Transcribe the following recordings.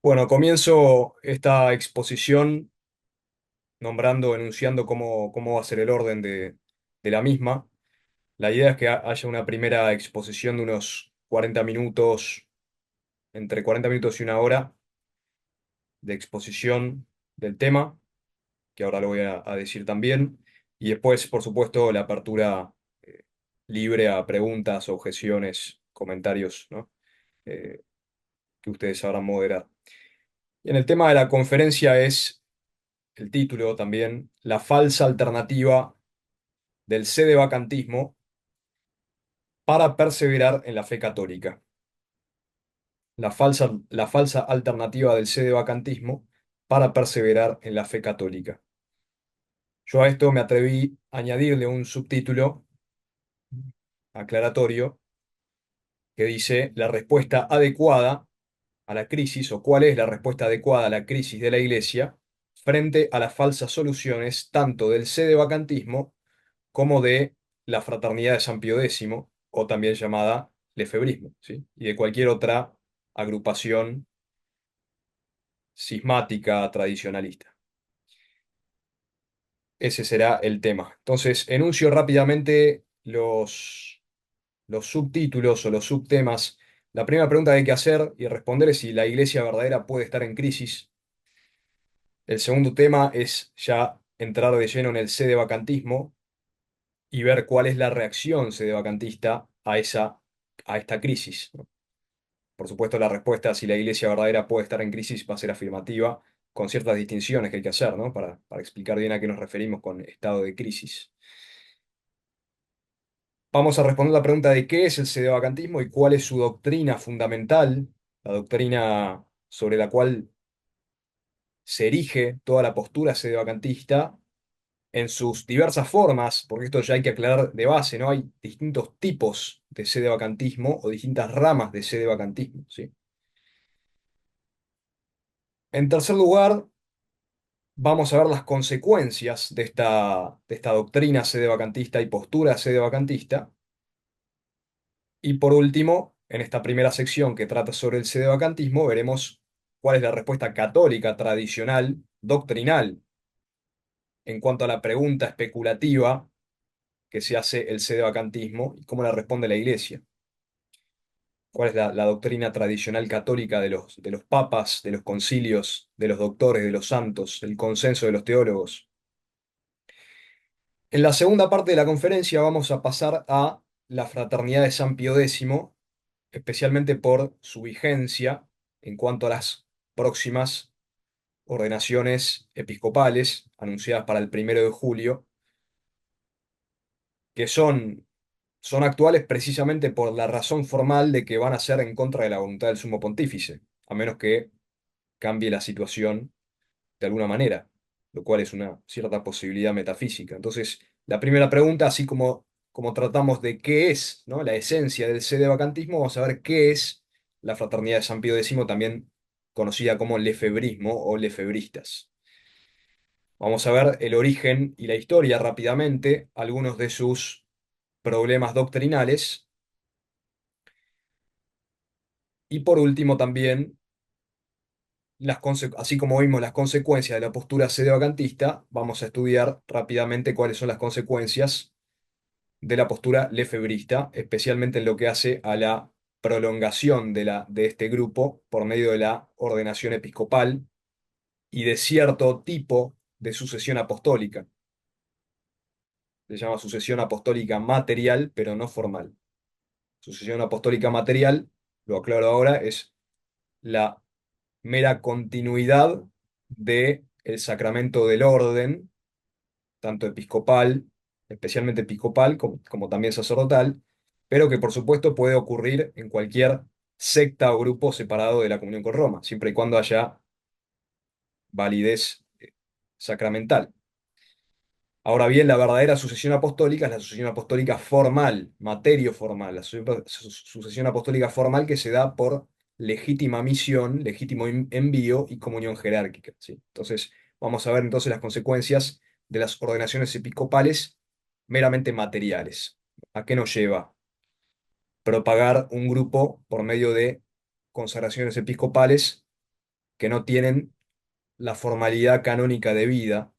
Bueno, comienzo esta exposición enunciando cómo va a ser el orden de la misma. La idea es que haya una primera exposición de unos 40 minutos, entre 40 minutos y una hora de exposición del tema, que ahora lo voy a decir también, y después, por supuesto, la apertura libre a preguntas, objeciones, comentarios, ¿no? Eh, que ustedes sabrán moderar. Y en el tema de la conferencia es el título también, la falsa alternativa del sedevacantismo para perseverar en la fe católica. La falsa alternativa del sedevacantismo para perseverar en la fe católica. Yo a esto me atreví a añadirle un subtítulo aclaratorio que dice la respuesta adecuada a la crisis, o cuál es la respuesta adecuada a la crisis de la Iglesia frente a las falsas soluciones tanto del sedevacantismo como de la Fraternidad de San Pío X, o también llamada lefebrismo, ¿sí? Y de cualquier otra agrupación cismática tradicionalista. Ese será el tema. Entonces, enuncio rápidamente los subtítulos o los subtemas. La primera pregunta que hay que hacer y responder es si la iglesia verdadera puede estar en crisis. El segundo tema es ya entrar de lleno en el sedevacantismo y ver cuál es la reacción sedevacantista a esta crisis, ¿no? Por supuesto, la respuesta a si la iglesia verdadera puede estar en crisis va a ser afirmativa, con ciertas distinciones que hay que hacer, ¿no? Para explicar bien a qué nos referimos con estado de crisis. Vamos a responder la pregunta de qué es el sedevacantismo y cuál es su doctrina fundamental, la doctrina sobre la cual se erige toda la postura sedevacantista en sus diversas formas, porque esto ya hay que aclarar de base, ¿no? Hay distintos tipos de sedevacantismo o distintas ramas de sedevacantismo, ¿sí? En tercer lugar, vamos a ver las consecuencias de esta doctrina sedevacantista y postura sedevacantista. Y por último, en esta primera sección que trata sobre el sedevacantismo, veremos cuál es la respuesta católica tradicional, doctrinal, en cuanto a la pregunta especulativa que se hace el sedevacantismo y cómo la responde la Iglesia. ¿Cuál es la doctrina tradicional católica de los papas, de los concilios, de los doctores, de los santos, el consenso de los teólogos? En la segunda parte de la conferencia vamos a pasar a la Fraternidad de San Pío X, especialmente por su vigencia en cuanto a las próximas ordenaciones episcopales anunciadas para el 1 de julio, que son actuales precisamente por la razón formal de que van a ser en contra de la voluntad del sumo pontífice, a menos que cambie la situación de alguna manera, lo cual es una cierta posibilidad metafísica. Entonces, la primera pregunta, así como tratamos de qué es, ¿no?, la esencia del sedevacantismo, vamos a ver qué es la Fraternidad de San Pío X, también conocida como lefebrismo o lefebristas. Vamos a ver el origen y la historia rápidamente, algunos de sus problemas doctrinales, y por último también así como vimos las consecuencias de la postura sedevacantista, vamos a estudiar rápidamente cuáles son las consecuencias de la postura lefebrista, especialmente en lo que hace a la prolongación de este grupo por medio de la ordenación episcopal y de cierto tipo de sucesión apostólica. Se llama sucesión apostólica material, pero no formal. Sucesión apostólica material, lo aclaro ahora, es la mera continuidad de el sacramento del orden, tanto episcopal, especialmente episcopal, como también sacerdotal, pero que por supuesto puede ocurrir en cualquier secta o grupo separado de la comunión con Roma, siempre y cuando haya validez sacramental. Ahora bien, la verdadera sucesión apostólica es la sucesión apostólica formal, materio formal, la sucesión apostólica formal que se da por legítima misión, legítimo envío y comunión jerárquica, ¿sí? Entonces, vamos a ver entonces las consecuencias de las ordenaciones episcopales meramente materiales. ¿A qué nos lleva? Propagar un grupo por medio de consagraciones episcopales que no tienen la formalidad canónica de vida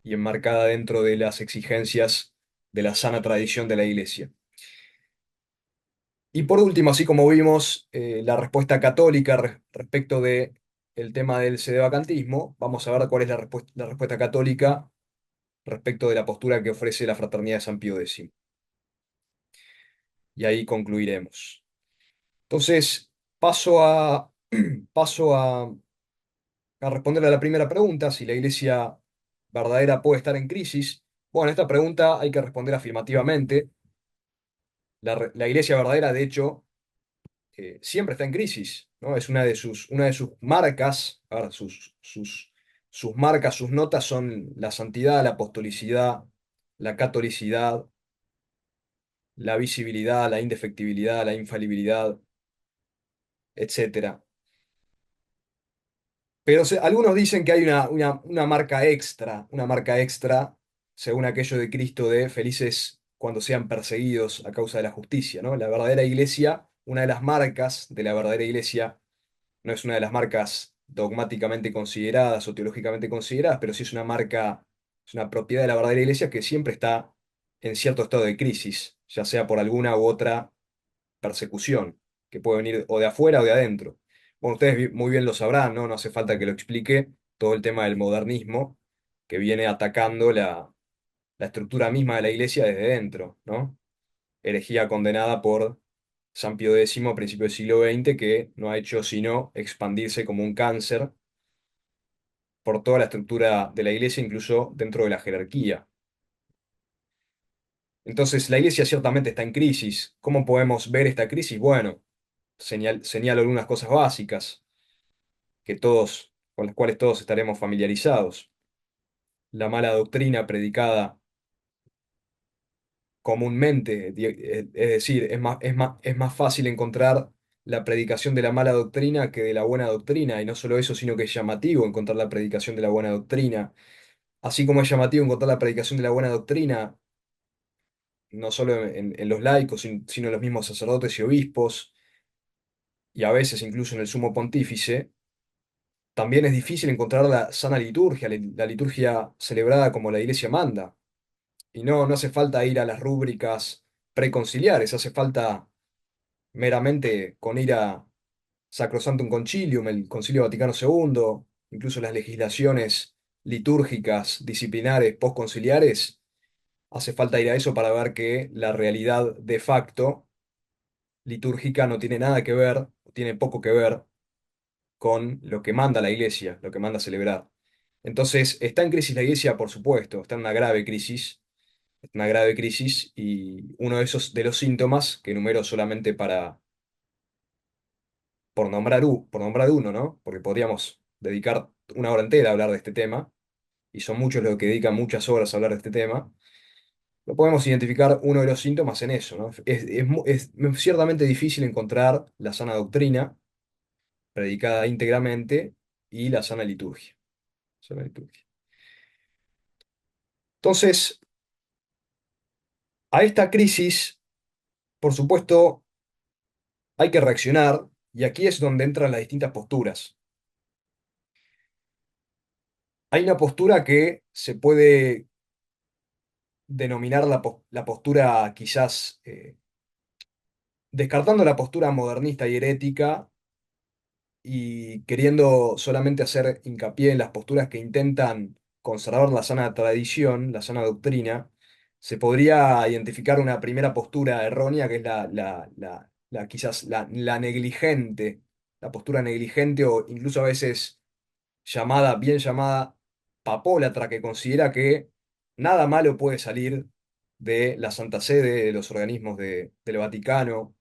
y enmarcada dentro de las exigencias de la sana tradición de la Iglesia. Y por último, así como vimos la respuesta católica respecto de el tema del sedevacantismo, vamos a ver cuál es la respuesta católica respecto de la postura que ofrece la Fraternidad de San Pío X. Y ahí concluiremos. Entonces, paso a, paso a responder a la primera pregunta, si la Iglesia verdadera puede estar en crisis. Bueno, esta pregunta hay que responder afirmativamente. La Iglesia verdadera, de hecho, siempre está en crisis, ¿no? Es una de sus marcas, a ver, sus marcas, sus notas son la santidad, la apostolicidad, la catolicidad, la visibilidad, la indefectibilidad, la infalibilidad, etcétera. Pero algunos dicen que hay una marca extra, según aquello de Cristo de felices cuando sean perseguidos a causa de la justicia, ¿no? La verdadera iglesia, una de las marcas de la verdadera iglesia, no es una de las marcas dogmáticamente consideradas o teológicamente consideradas, pero sí es una marca, es una propiedad de la verdadera iglesia que siempre está en cierto estado de crisis, ya sea por alguna u otra persecución, que puede venir o de afuera o de adentro. Bueno, ustedes muy bien lo sabrán, ¿no? No hace falta que lo explique todo el tema del modernismo, que viene atacando la estructura misma de la iglesia desde dentro, ¿no? Herejía condenada por San Pío X a principios del siglo XX, que no ha hecho sino expandirse como un cáncer por toda la estructura de la iglesia, incluso dentro de la jerarquía. Entonces, la iglesia ciertamente está en crisis. ¿Cómo podemos ver esta crisis? Bueno, señalo algunas cosas básicas con las cuales todos estaremos familiarizados. La mala doctrina predicada comúnmente, es decir, es más fácil encontrar la predicación de la mala doctrina que de la buena doctrina, y no solo eso, sino que es llamativo encontrar la predicación de la buena doctrina. Así como es llamativo encontrar la predicación de la buena doctrina, no solo en los laicos, sino en los mismos sacerdotes y obispos, y a veces incluso en el sumo pontífice. También es difícil encontrar la sana liturgia, la liturgia celebrada como la Iglesia manda. Y no hace falta ir a las rúbricas preconciliares, hace falta meramente con ir a Sacrosanctum Concilium, el Concilio Vaticano II, incluso las legislaciones litúrgicas, disciplinares, postconciliares, hace falta ir a eso para ver que la realidad de facto litúrgica no tiene nada que ver, tiene poco que ver con lo que manda la iglesia, lo que manda celebrar. Entonces, ¿está en crisis la iglesia? Por supuesto, está en una grave crisis, y uno de los síntomas que enumero solamente por nombrar uno, ¿no? Porque podríamos dedicar una hora entera a hablar de este tema, y son muchos los que dedican muchas horas a hablar de este tema. Lo podemos identificar uno de los síntomas en eso, ¿no? Es ciertamente difícil encontrar la sana doctrina predicada íntegramente y la sana liturgia. Sana liturgia. Entonces, a esta crisis, por supuesto, hay que reaccionar, y aquí es donde entran las distintas posturas. Hay una postura que se puede denominar la postura, quizás, descartando la postura modernista y herética y queriendo solamente hacer hincapié en las posturas que intentan conservar la sana tradición, la sana doctrina. Se podría identificar una primera postura errónea, que es quizás la negligente, la postura negligente, o incluso a veces bien llamada papólatra, que considera que nada malo puede salir de la Santa Sede, de los organismos del Vaticano,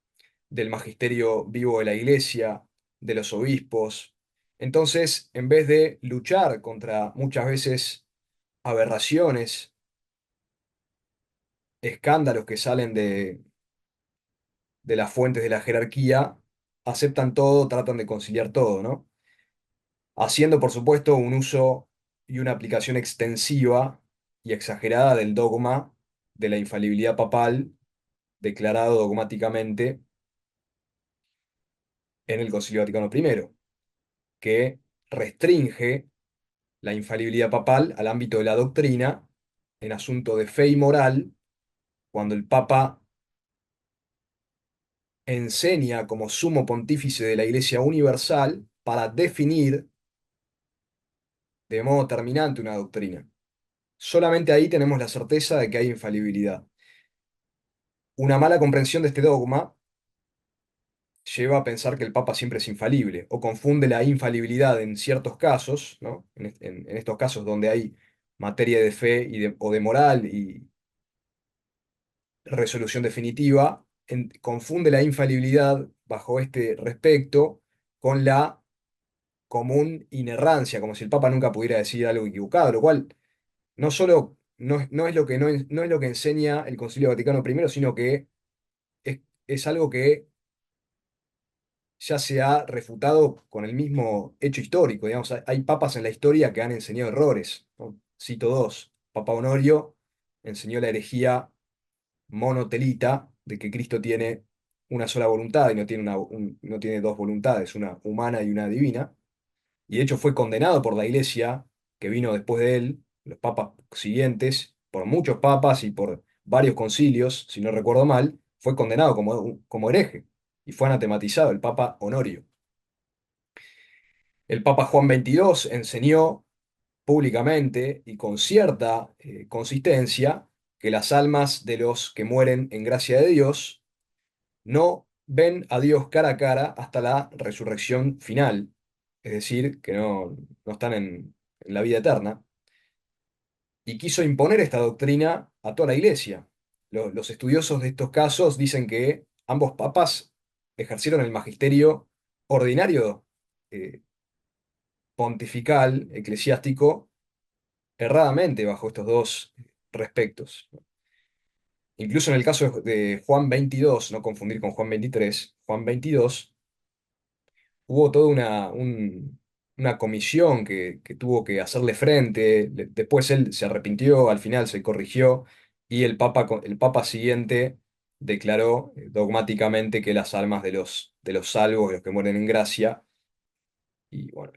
del magisterio vivo de la Iglesia, de los obispos. Entonces, en vez de luchar contra muchas veces aberraciones, escándalos que salen de las fuentes de la jerarquía, aceptan todo, tratan de conciliar todo, ¿no? Haciendo, por supuesto, un uso y una aplicación extensiva y exagerada del dogma de la infalibilidad papal, declarado dogmáticamente en el Concilio Vaticano I. que restringe la infalibilidad papal al ámbito de la doctrina en asunto de fe y moral, cuando el Papa enseña como sumo pontífice de la Iglesia Universal para definir de modo terminante una doctrina. Solamente ahí tenemos la certeza de que hay infalibilidad. Una mala comprensión de este dogma lleva a pensar que el Papa siempre es infalible, o confunde la infalibilidad en ciertos casos, ¿no? En estos casos donde hay materia de fe o de moral y resolución definitiva, confunde la infalibilidad bajo este respecto con la común inerrancia, como si el Papa nunca pudiera decir algo equivocado, lo cual no solo no es lo que, no es lo que enseña el Concilio Vaticano I, sino que es algo que ya se ha refutado con el mismo hecho histórico. Digamos, hay papas en la historia que han enseñado errores, ¿no? Cito dos. Papa Honorio enseñó la herejía monotelita de que Cristo tiene una sola voluntad y no tiene, no tiene dos voluntades, una humana y una divina. Y de hecho fue condenado por la iglesia que vino después de él, los papas siguientes, por muchos papas y por varios concilios, si no recuerdo mal, fue condenado como hereje y fue anatematizado el Papa Honorio. El Papa Juan XXII enseñó públicamente y con cierta consistencia que las almas de los que mueren en gracia de Dios no ven a Dios cara a cara hasta la resurrección final, es decir, que no están en la vida eterna, y quiso imponer esta doctrina a toda la iglesia. Los estudiosos de estos casos dicen que ambos papas ejercieron el magisterio ordinario, eh, pontifical, eclesiástico, erradamente bajo estos dos respectos. Incluso en el caso de Juan 22, no confundir con Juan 23, Juan 22, hubo toda una comisión que tuvo que hacerle frente. Después él se arrepintió, al final se corrigió, y el papa siguiente declaró dogmáticamente que las almas de los salvos, de los que mueren en gracia, y bueno,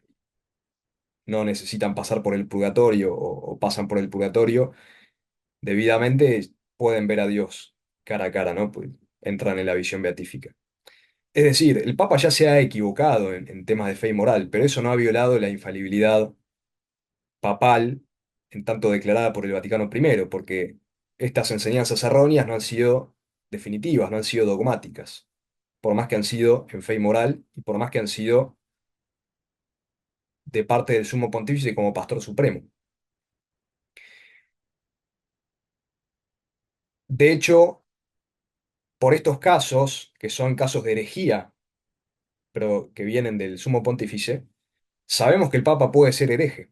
no necesitan pasar por el purgatorio o pasan por el purgatorio, debidamente pueden ver a Dios cara a cara, ¿no? Pues entran en la visión beatífica. Es decir, el Papa ya se ha equivocado en temas de fe y moral, pero eso no ha violado la infalibilidad papal en tanto declarada por el Vaticano I, porque estas enseñanzas erróneas no han sido definitivas, no han sido dogmáticas, por más que han sido en fe y moral y por más que han sido de parte del Sumo Pontífice como Pastor Supremo. De hecho, por estos casos, que son casos de herejía, pero que vienen del Sumo Pontífice, sabemos que el Papa puede ser hereje.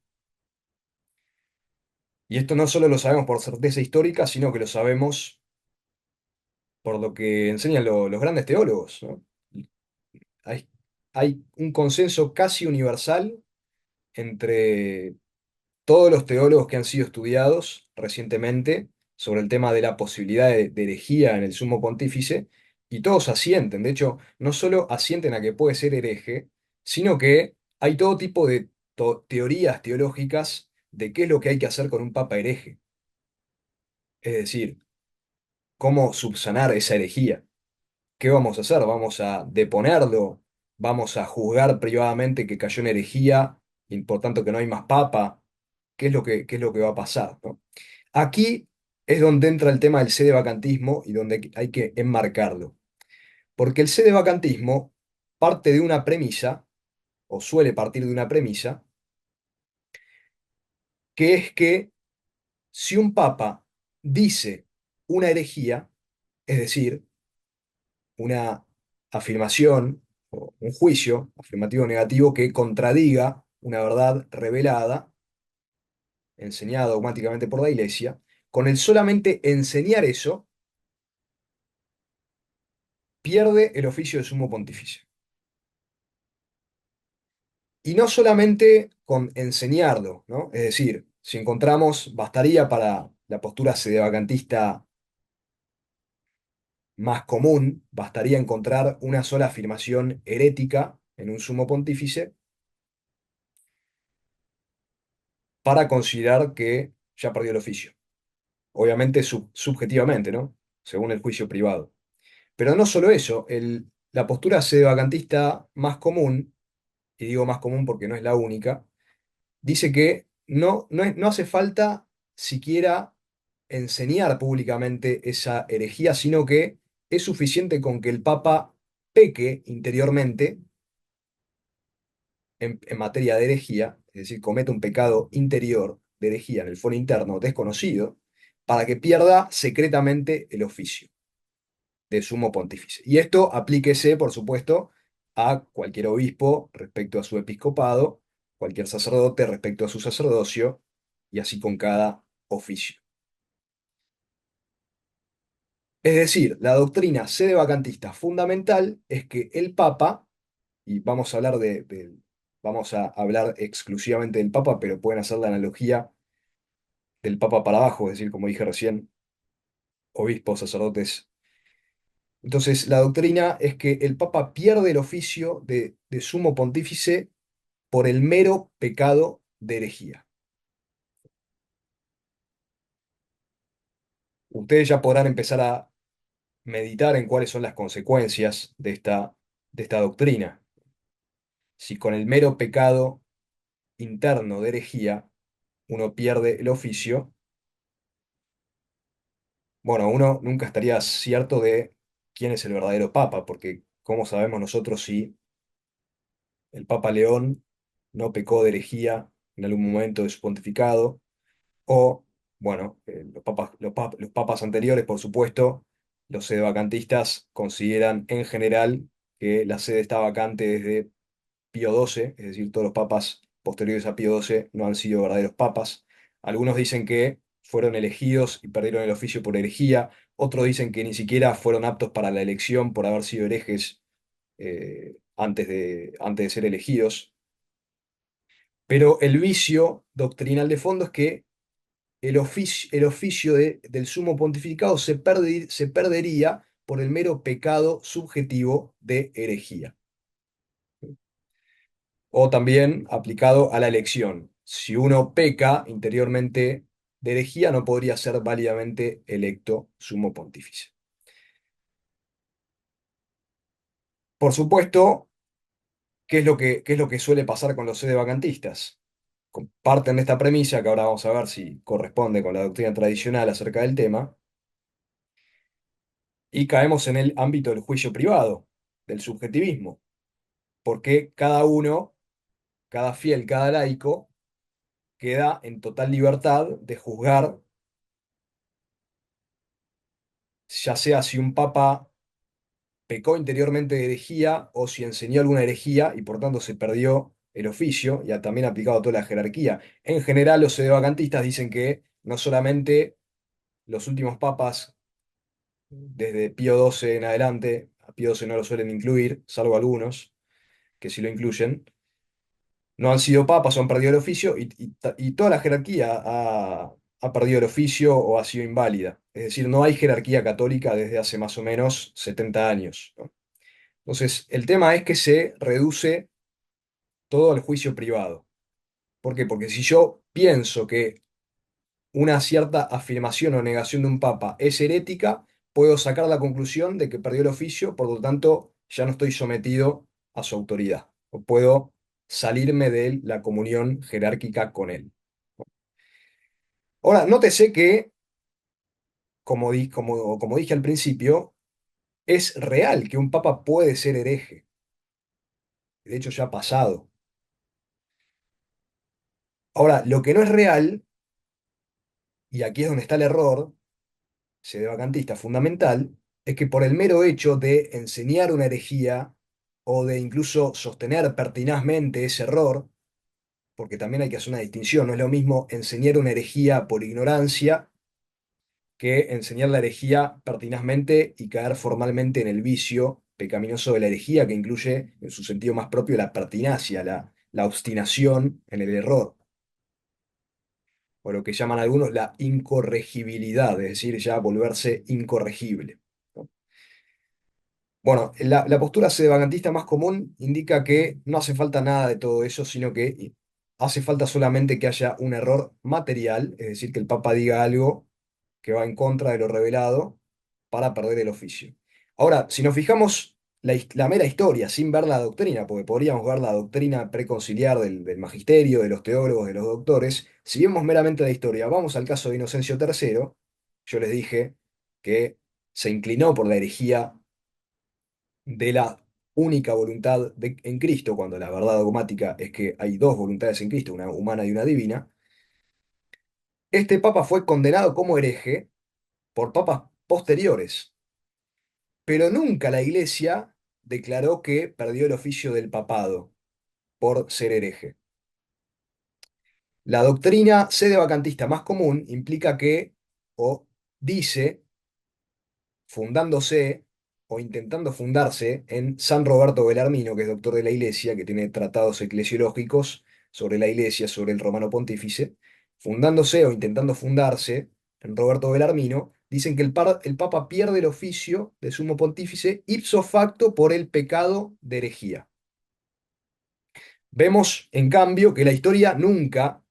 Y esto no solo lo sabemos por certeza histórica, sino que lo sabemos por lo que enseñan los grandes teólogos, ¿no? Hay, hay un consenso casi universal entre todos los teólogos que han sido estudiados recientemente sobre el tema de la posibilidad de herejía en el Sumo Pontífice, y todos asienten. De hecho, no solo asienten a que puede ser hereje, sino que hay todo tipo de teorías teológicas de qué es lo que hay que hacer con un papa hereje. Es decir, cómo subsanar esa herejía. ¿Qué vamos a hacer? ¿Vamos a deponerlo? ¿Vamos a juzgar privadamente que cayó en herejía y por tanto que no hay más papa? Qué es lo que va a pasar, ¿no? Aquí es donde entra el tema del sedevacantismo y donde hay que enmarcarlo. Porque el sedevacantismo parte de una premisa, o suele partir de una premisa, que es que si un papa dice una herejía, es decir, una afirmación o un juicio afirmativo o negativo que contradiga una verdad revelada, enseñada dogmáticamente por la Iglesia, con el solamente enseñar eso, pierde el oficio de sumo pontífice. Y no solamente con enseñarlo, ¿no? Es decir, si encontramos, bastaría para la postura sedevacantista más común, bastaría encontrar una sola afirmación herética en un sumo pontífice para considerar que ya perdió el oficio. Obviamente subjetivamente, ¿no? Según el juicio privado. Pero no solo eso, la postura sedevacantista más común, y digo más común porque no es la única, dice que no hace falta siquiera enseñar públicamente esa herejía, sino que es suficiente con que el Papa peque interiormente en materia de herejía, es decir, cometa un pecado interior de herejía en el foro interno desconocido, para que pierda secretamente el oficio de sumo pontífice. Y esto aplíquese, por supuesto, a cualquier obispo respecto a su episcopado, cualquier sacerdote respecto a su sacerdocio, y así con cada oficio. Es decir, la doctrina sedevacantista fundamental es que el Papa, y vamos a hablar vamos a hablar exclusivamente del Papa, pero pueden hacer la analogía del Papa para abajo, es decir, como dije recién, obispos, sacerdotes. Entonces, la doctrina es que el Papa pierde el oficio de sumo pontífice por el mero pecado de herejía. Ustedes ya podrán empezar a meditar en cuáles son las consecuencias de esta doctrina. Si con el mero pecado interno de herejía uno pierde el oficio, bueno, uno nunca estaría cierto de quién es el verdadero papa, porque ¿cómo sabemos nosotros si el Papa León no pecó de herejía en algún momento de su pontificado? O, bueno, los papas anteriores, por supuesto, los sedevacantistas consideran en general que la sede está vacante desde Pío XII, es decir, todos los papas posteriores a Pío XII no han sido verdaderos papas. Algunos dicen que fueron elegidos y perdieron el oficio por herejía, otros dicen que ni siquiera fueron aptos para la elección por haber sido herejes antes de ser elegidos. Pero el vicio doctrinal de fondo es que el oficio del sumo pontificado se perdería por el mero pecado subjetivo de herejía. O también aplicado a la elección. Si uno peca interiormente de herejía, no podría ser válidamente electo sumo pontífice. Por supuesto, qué es lo que suele pasar con los sedevacantistas? Comparten esta premisa, que ahora vamos a ver si corresponde con la doctrina tradicional acerca del tema, y caemos en el ámbito del juicio privado, del subjetivismo, porque cada uno, cada fiel, cada laico, queda en total libertad de juzgar, ya sea si un papa pecó interiormente de herejía o si enseñó alguna herejía y por tanto se perdió el oficio, y ha también aplicado a toda la jerarquía. En general, los sedevacantistas dicen que no solamente los últimos papas, desde Pío XII en adelante, a Pío XII no lo suelen incluir, salvo algunos que sí lo incluyen, no han sido papas o han perdido el oficio y toda la jerarquía ha perdido el oficio o ha sido inválida. Es decir, no hay jerarquía católica desde hace más o menos 70 años, ¿no? Entonces, el tema es que se reduce todo al juicio privado. ¿Por qué? Porque si yo pienso que una cierta afirmación o negación de un papa es herética, puedo sacar la conclusión de que perdió el oficio, por lo tanto, ya no estoy sometido a su autoridad, o puedo salirme de la comunión jerárquica con él. Ahora, nótese que, como dije al principio, es real que un papa puede ser hereje. De hecho, ya ha pasado. Ahora, lo que no es real, y aquí es donde está el error sedevacantista fundamental, es que por el mero hecho de enseñar una herejía o de incluso sostener pertinazmente ese error, porque también hay que hacer una distinción, no es lo mismo enseñar una herejía por ignorancia que enseñar la herejía pertinazmente y caer formalmente en el vicio pecaminoso de la herejía, que incluye en su sentido más propio la pertinacia, la obstinación en el error, o lo que llaman algunos la incorregibilidad, es decir, ya volverse incorregible, ¿no? Bueno, la postura sedevacantista más común indica que no hace falta nada de todo eso, sino que hace falta solamente que haya un error material, es decir, que el Papa diga algo que va en contra de lo revelado para perder el oficio. Ahora, si nos fijamos la mera historia, sin ver la doctrina, porque podríamos ver la doctrina preconciliar del magisterio, de los teólogos, de los doctores, si vemos meramente la historia, vamos al caso de Inocencio III, yo les dije que se inclinó por la herejía de la única voluntad en Cristo, cuando la verdad dogmática es que hay dos voluntades en Cristo, una humana y una divina. Este papa fue condenado como hereje por papas posteriores, pero nunca la Iglesia declaró que perdió el oficio del papado por ser hereje. La doctrina sedevacantista más común implica que, o dice, fundándose o intentando fundarse en San Roberto Belarmino, que es doctor de la Iglesia, que tiene tratados eclesiológicos sobre la Iglesia, sobre el Romano Pontífice, fundándose o intentando fundarse en Roberto Belarmino, dicen que el Papa pierde el oficio de sumo pontífice ipso facto por el pecado de herejía. Vemos, en cambio, que la historia nunca,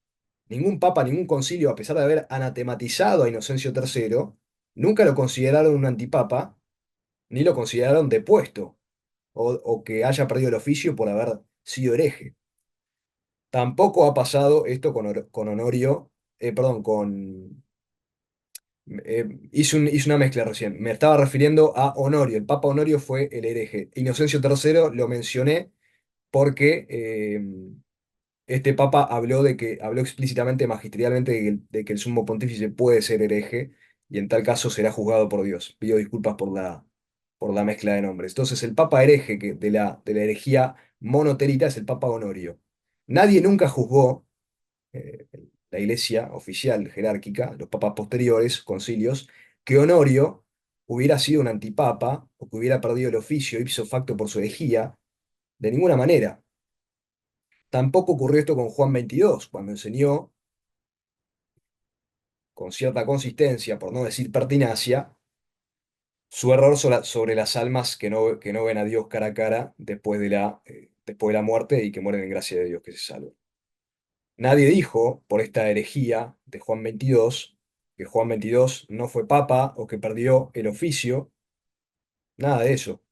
ningún papa, ningún concilio, a pesar de haber anatematizado a Inocencio III, nunca lo consideraron un antipapa, ni lo consideraron depuesto, o que haya perdido el oficio por haber sido hereje. Tampoco ha pasado esto con Honorio, perdón, hice una mezcla recién. Me estaba refiriendo a Honorio. El Papa Honorio fue el hereje. Inocencio III lo mencioné porque este Papa habló explícitamente, magisterialmente, de que el sumo pontífice puede ser hereje y en tal caso será juzgado por Dios. Pido disculpas por la mezcla de nombres. Entonces, el Papa hereje de la herejía monoterita es el Papa Honorio. Nadie nunca juzgó, eh, la iglesia oficial, jerárquica, los papas posteriores, concilios, que Honorio hubiera sido un antipapa o que hubiera perdido el oficio ipso facto por su herejía, de ninguna manera. Tampoco ocurrió esto con Juan XXII, cuando enseñó con cierta consistencia, por no decir pertinacia, su error sobre las almas que no ven a Dios cara a cara después de la muerte y que mueren en gracia de Dios, que se salvan. Nadie dijo, por esta herejía de Juan XXII, que Juan XXII no fue papa o que perdió el oficio, nada de eso.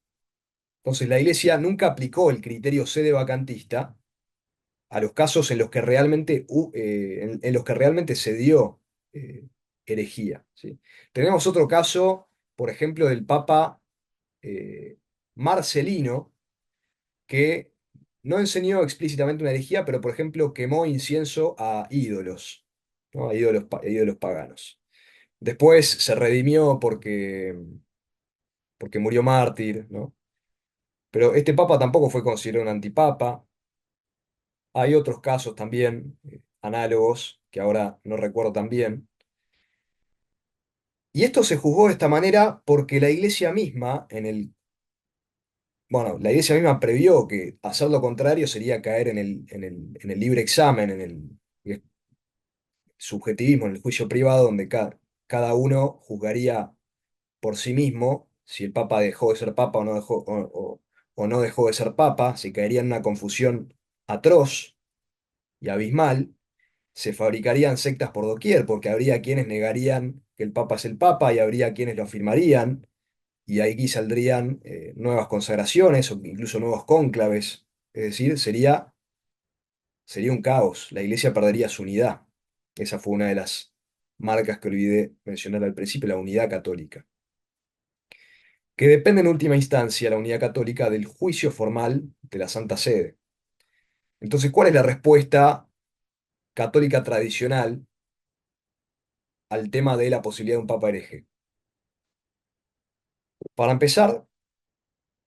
Entonces la Iglesia nunca aplicó el criterio sedevacantista a los casos en los que realmente se dio eh, herejía, ¿sí? Tenemos otro caso, por ejemplo, del Papa eh, Marcelino, que no enseñó explícitamente una herejía, pero por ejemplo quemó incienso a ídolos, ¿no? A ídolos paganos. Después se redimió porque murió mártir, ¿no? Pero este papa tampoco fue considerado un antipapa. Hay otros casos también análogos que ahora no recuerdo tan bien. Y esto se juzgó de esta manera porque la iglesia misma, bueno, la iglesia misma previó que hacer lo contrario sería caer en el libre examen, en el subjetivismo, en el juicio privado, donde cada uno juzgaría por sí mismo si el papa dejó de ser papa o no dejó de ser papa, se caería en una confusión atroz y abismal. Se fabricarían sectas por doquier, porque habría quienes negarían que el Papa es el Papa y habría quienes lo afirmarían, y ahí saldrían nuevas consagraciones o incluso nuevos cónclaves. Es decir, sería un caos, la Iglesia perdería su unidad. Esa fue una de las marcas que olvidé mencionar al principio, la unidad católica, que depende en última instancia, la unidad católica, del juicio formal de la Santa Sede. Entonces, ¿cuál es la respuesta católica tradicional al tema de la posibilidad de un papa hereje? Para empezar,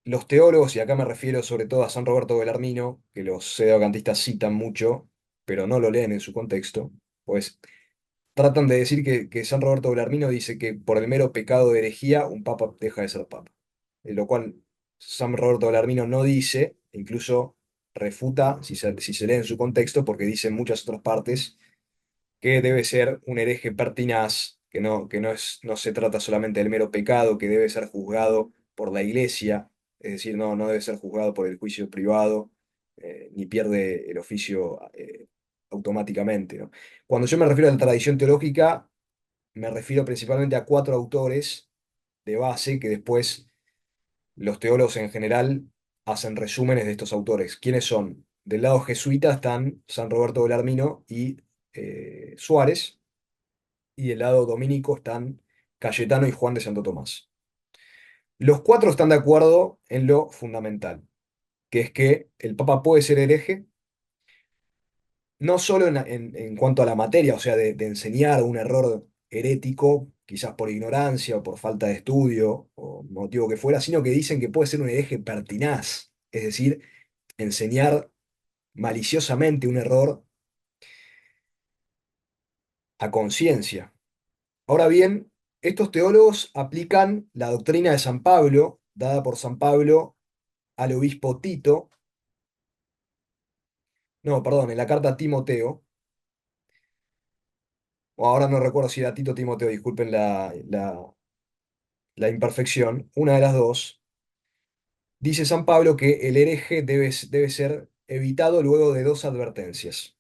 los teólogos, y acá me refiero sobre todo a San Roberto Belarmino, que los sedevacantistas citan mucho, pero no lo leen en su contexto, pues tratan de decir que San Roberto Belarmino dice que por el mero pecado de herejía un papa deja de ser papa. Lo cual San Roberto Belarmino no dice, incluso refuta si se lee en su contexto, porque dice en muchas otras partes que debe ser un hereje pertinaz, que no se trata solamente del mero pecado, que debe ser juzgado por la iglesia, es decir, no debe ser juzgado por el juicio privado, ni pierde el oficio automáticamente, ¿no? Cuando yo me refiero a la tradición teológica, me refiero principalmente a cuatro autores de base que después los teólogos en general hacen resúmenes de estos autores. ¿Quiénes son? Del lado jesuita están San Roberto Belarmino y Suárez, y del lado dominico están Cayetano y Juan de Santo Tomás. Los cuatro están de acuerdo en lo fundamental, que es que el Papa puede ser hereje, no solo en cuanto a la materia, o sea, de enseñar un error herético, quizás por ignorancia o por falta de estudio o motivo que fuera, sino que dicen que puede ser un hereje pertinaz, es decir, enseñar maliciosamente un error a conciencia. Ahora bien, estos teólogos aplican la doctrina de San Pablo, dada por San Pablo al obispo Tito, no, perdón, en la carta a Timoteo, o ahora no recuerdo si era Tito o Timoteo, disculpen la imperfección, una de las dos. Dice San Pablo que el hereje debe ser evitado luego de dos advertencias,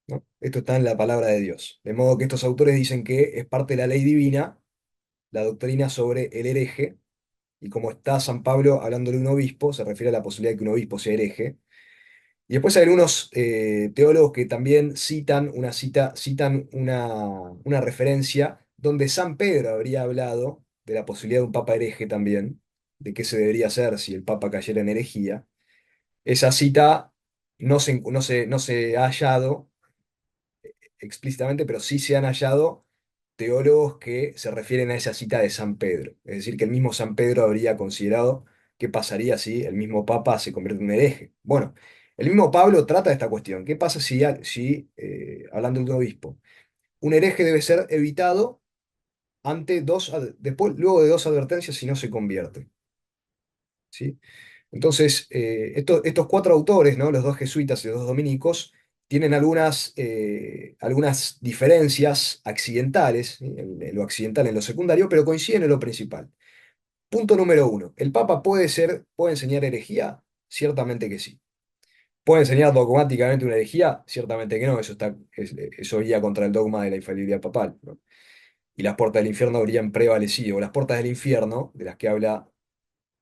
¿no? Esto está en la palabra de Dios. De modo que estos autores dicen que es parte de la ley divina la doctrina sobre el hereje, y como está San Pablo hablándole a un obispo, se refiere a la posibilidad de que un obispo sea hereje. Y después hay algunos teólogos que también citan una referencia donde San Pedro habría hablado de la posibilidad de un papa hereje también, de qué se debería hacer si el papa cayera en herejía. Esa cita no se ha hallado explícitamente, pero sí se han hallado teólogos que se refieren a esa cita de San Pedro. Es decir, que el mismo San Pedro habría considerado qué pasaría si el mismo Papa se convierte en un hereje. Bueno, el mismo Pablo trata de esta cuestión. ¿Qué pasa hablando de un obispo, un hereje debe ser evitado luego de dos advertencias si no se convierte? ¿Sí? Entonces, estos cuatro autores, ¿no? Los dos jesuitas y los dos dominicos, tienen algunas diferencias accidentales, ¿sí? En lo accidental, en lo secundario, pero coinciden en lo principal. Punto número uno, ¿el Papa puede enseñar herejía? Ciertamente que sí. ¿Puede enseñar dogmáticamente una herejía? Ciertamente que no, eso iría contra el dogma de la infalibilidad papal, ¿no? Y las puertas del infierno habrían prevalecido. Las puertas del infierno, de las que habla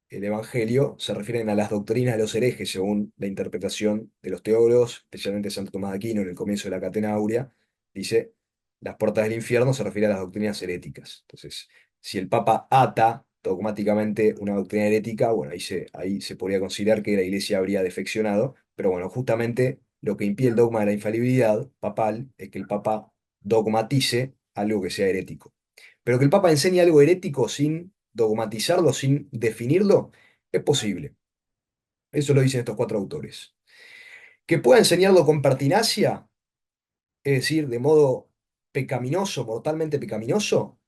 el Evangelio, se refieren a las doctrinas de los herejes, según la interpretación de los teólogos, especialmente Santo Tomás de Aquino en el comienzo de la Catena Áurea, dice, las puertas del infierno se refiere a las doctrinas heréticas. Entonces, si el Papa ata dogmáticamente una doctrina herética, bueno, ahí se podría considerar que la Iglesia habría defeccionado, pero bueno, justamente lo que impide el dogma de la infalibilidad papal es que el Papa dogmatice algo que sea herético. Pero que el Papa enseñe algo herético sin dogmatizarlo, sin definirlo, es posible. Eso lo dicen estos cuatro autores. Que pueda enseñarlo con pertinacia, es decir, de modo pecaminoso, mortalmente pecaminoso,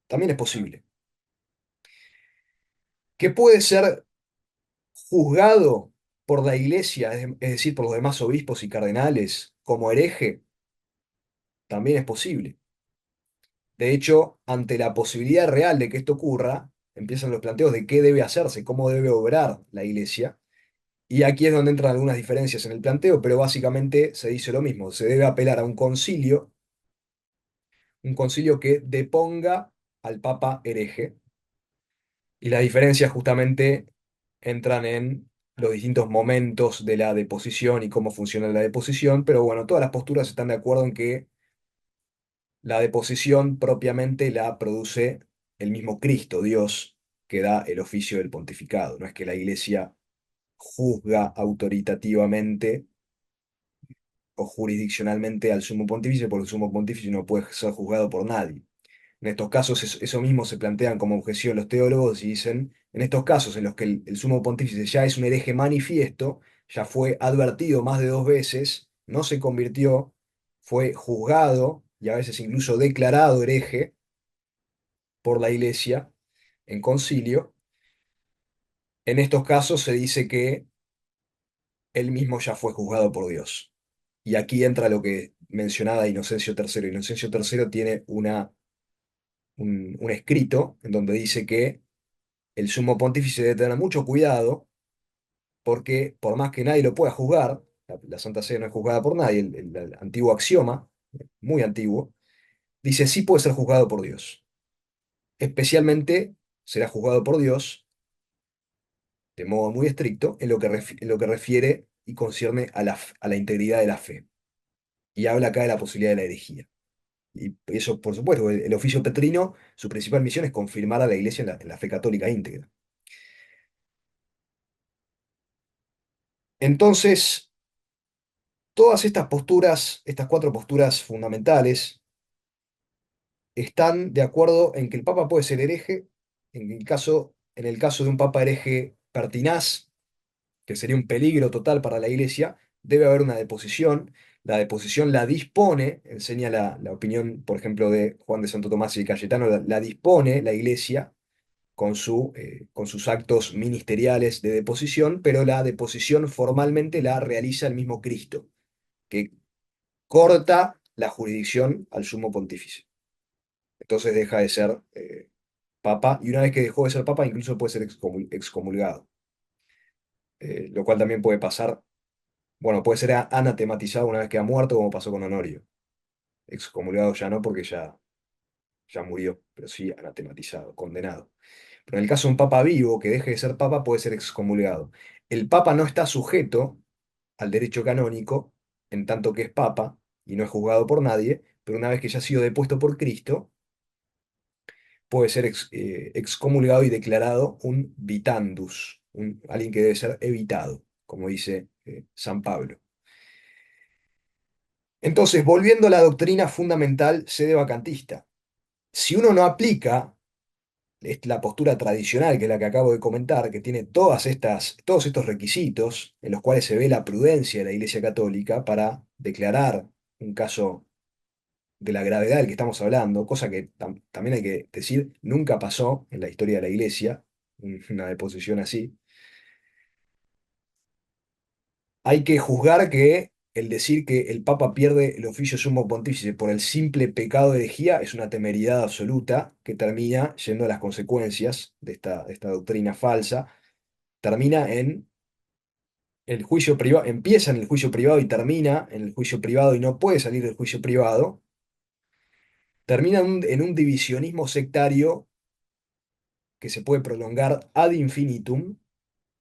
también es posible. Que puede ser juzgado por la Iglesia, es decir, por los demás obispos y cardenales, como hereje, también es posible. De hecho, ante la posibilidad real de que esto ocurra, empiezan los planteos de qué debe hacerse, cómo debe obrar la Iglesia. Y aquí es donde entran algunas diferencias en el planteo, pero básicamente se dice lo mismo. Se debe apelar a un concilio que deponga al Papa hereje. Y las diferencias justamente entran en los distintos momentos de la deposición y cómo funciona la deposición, pero bueno, todas las posturas están de acuerdo en que la deposición propiamente la produce el mismo Cristo, Dios, que da el oficio del pontificado. No es que la Iglesia juzga autoritativamente o jurisdiccionalmente al sumo pontífice, porque el sumo pontífice no puede ser juzgado por nadie. En estos casos, eso mismo se plantean como objeción los teólogos y dicen, en estos casos en los que el sumo pontífice ya es un hereje manifiesto, ya fue advertido más de dos veces, no se convirtió, fue juzgado y a veces incluso declarado hereje por la Iglesia en concilio, en estos casos se dice que él mismo ya fue juzgado por Dios. Y aquí entra lo que mencionaba Inocencio III. Inocencio III tiene un escrito en donde dice que el sumo pontífice debe tener mucho cuidado porque por más que nadie lo pueda juzgar, la Santa Sede no es juzgada por nadie, el antiguo axioma, muy antiguo, dice sí puede ser juzgado por Dios. Especialmente será juzgado por Dios de modo muy estricto en lo que refiere y concierne a la integridad de la fe. Y habla acá de la posibilidad de la herejía. Y eso, por supuesto, el oficio petrino, su principal misión es confirmar a la Iglesia en la fe católica íntegra. Entonces, todas estas posturas, estas cuatro posturas fundamentales, están de acuerdo en que el Papa puede ser hereje, en el caso de un Papa hereje pertinaz, que sería un peligro total para la Iglesia, debe haber una deposición. La deposición la dispone, enseña la opinión, por ejemplo, de Juan de Santo Tomás y Cayetano, la dispone la Iglesia con sus actos ministeriales de deposición, pero la deposición formalmente la realiza el mismo Cristo, que corta la jurisdicción al sumo pontífice. Entonces deja de ser papa, y una vez que dejó de ser papa, incluso puede ser excomulgado, lo cual también puede pasar, bueno, puede ser anatematizado una vez que ha muerto, como pasó con Honorio. Excomulgado ya no, porque ya murió, pero sí anatematizado, condenado. Pero en el caso de un papa vivo que deje de ser papa, puede ser excomulgado. El papa no está sujeto al derecho canónico, en tanto que es papa y no es juzgado por nadie, pero una vez que ya ha sido depuesto por Cristo, puede ser excomulgado y declarado un vitandus, alguien que debe ser evitado, como dice San Pablo. Entonces, volviendo a la doctrina fundamental sede vacantista, si uno no aplica la postura tradicional, que es la que acabo de comentar, que tiene todos estos requisitos en los cuales se ve la prudencia de la Iglesia Católica para declarar un caso de la gravedad del que estamos hablando, cosa que también hay que decir, nunca pasó en la historia de la Iglesia, una deposición así. Hay que juzgar que el decir que el Papa pierde el oficio sumo pontífice por el simple pecado de herejía es una temeridad absoluta que termina yendo a las consecuencias de esta doctrina falsa. Termina en el juicio privado, empieza en el juicio privado y termina en el juicio privado y no puede salir del juicio privado. Termina en un divisionismo sectario que se puede prolongar ad infinitum,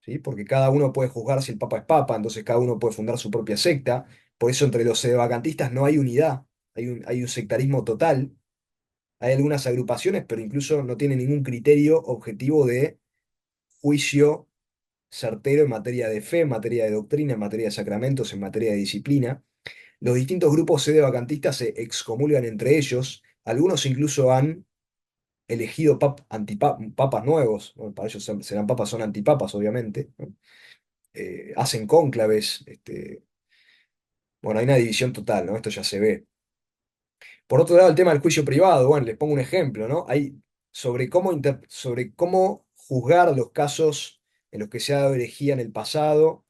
¿sí? Porque cada uno puede juzgar si el papa es papa, entonces cada uno puede fundar su propia secta. Por eso entre los sedevacantistas no hay unidad, hay un sectarismo total. Hay algunas agrupaciones, pero incluso no tienen ningún criterio objetivo de juicio certero en materia de fe, en materia de doctrina, en materia de sacramentos, en materia de disciplina. Los distintos grupos sedevacantistas se excomulgan entre ellos. Algunos incluso han elegido papas nuevos. Bueno, para ellos serán papas, son antipapas, obviamente, ¿no? Hacen cónclaves. Bueno, hay una división total, ¿no? Esto ya se ve. Por otro lado, el tema del juicio privado, bueno, les pongo un ejemplo, ¿no? Hay sobre cómo juzgar los casos en los que se ha dado herejía en el pasado,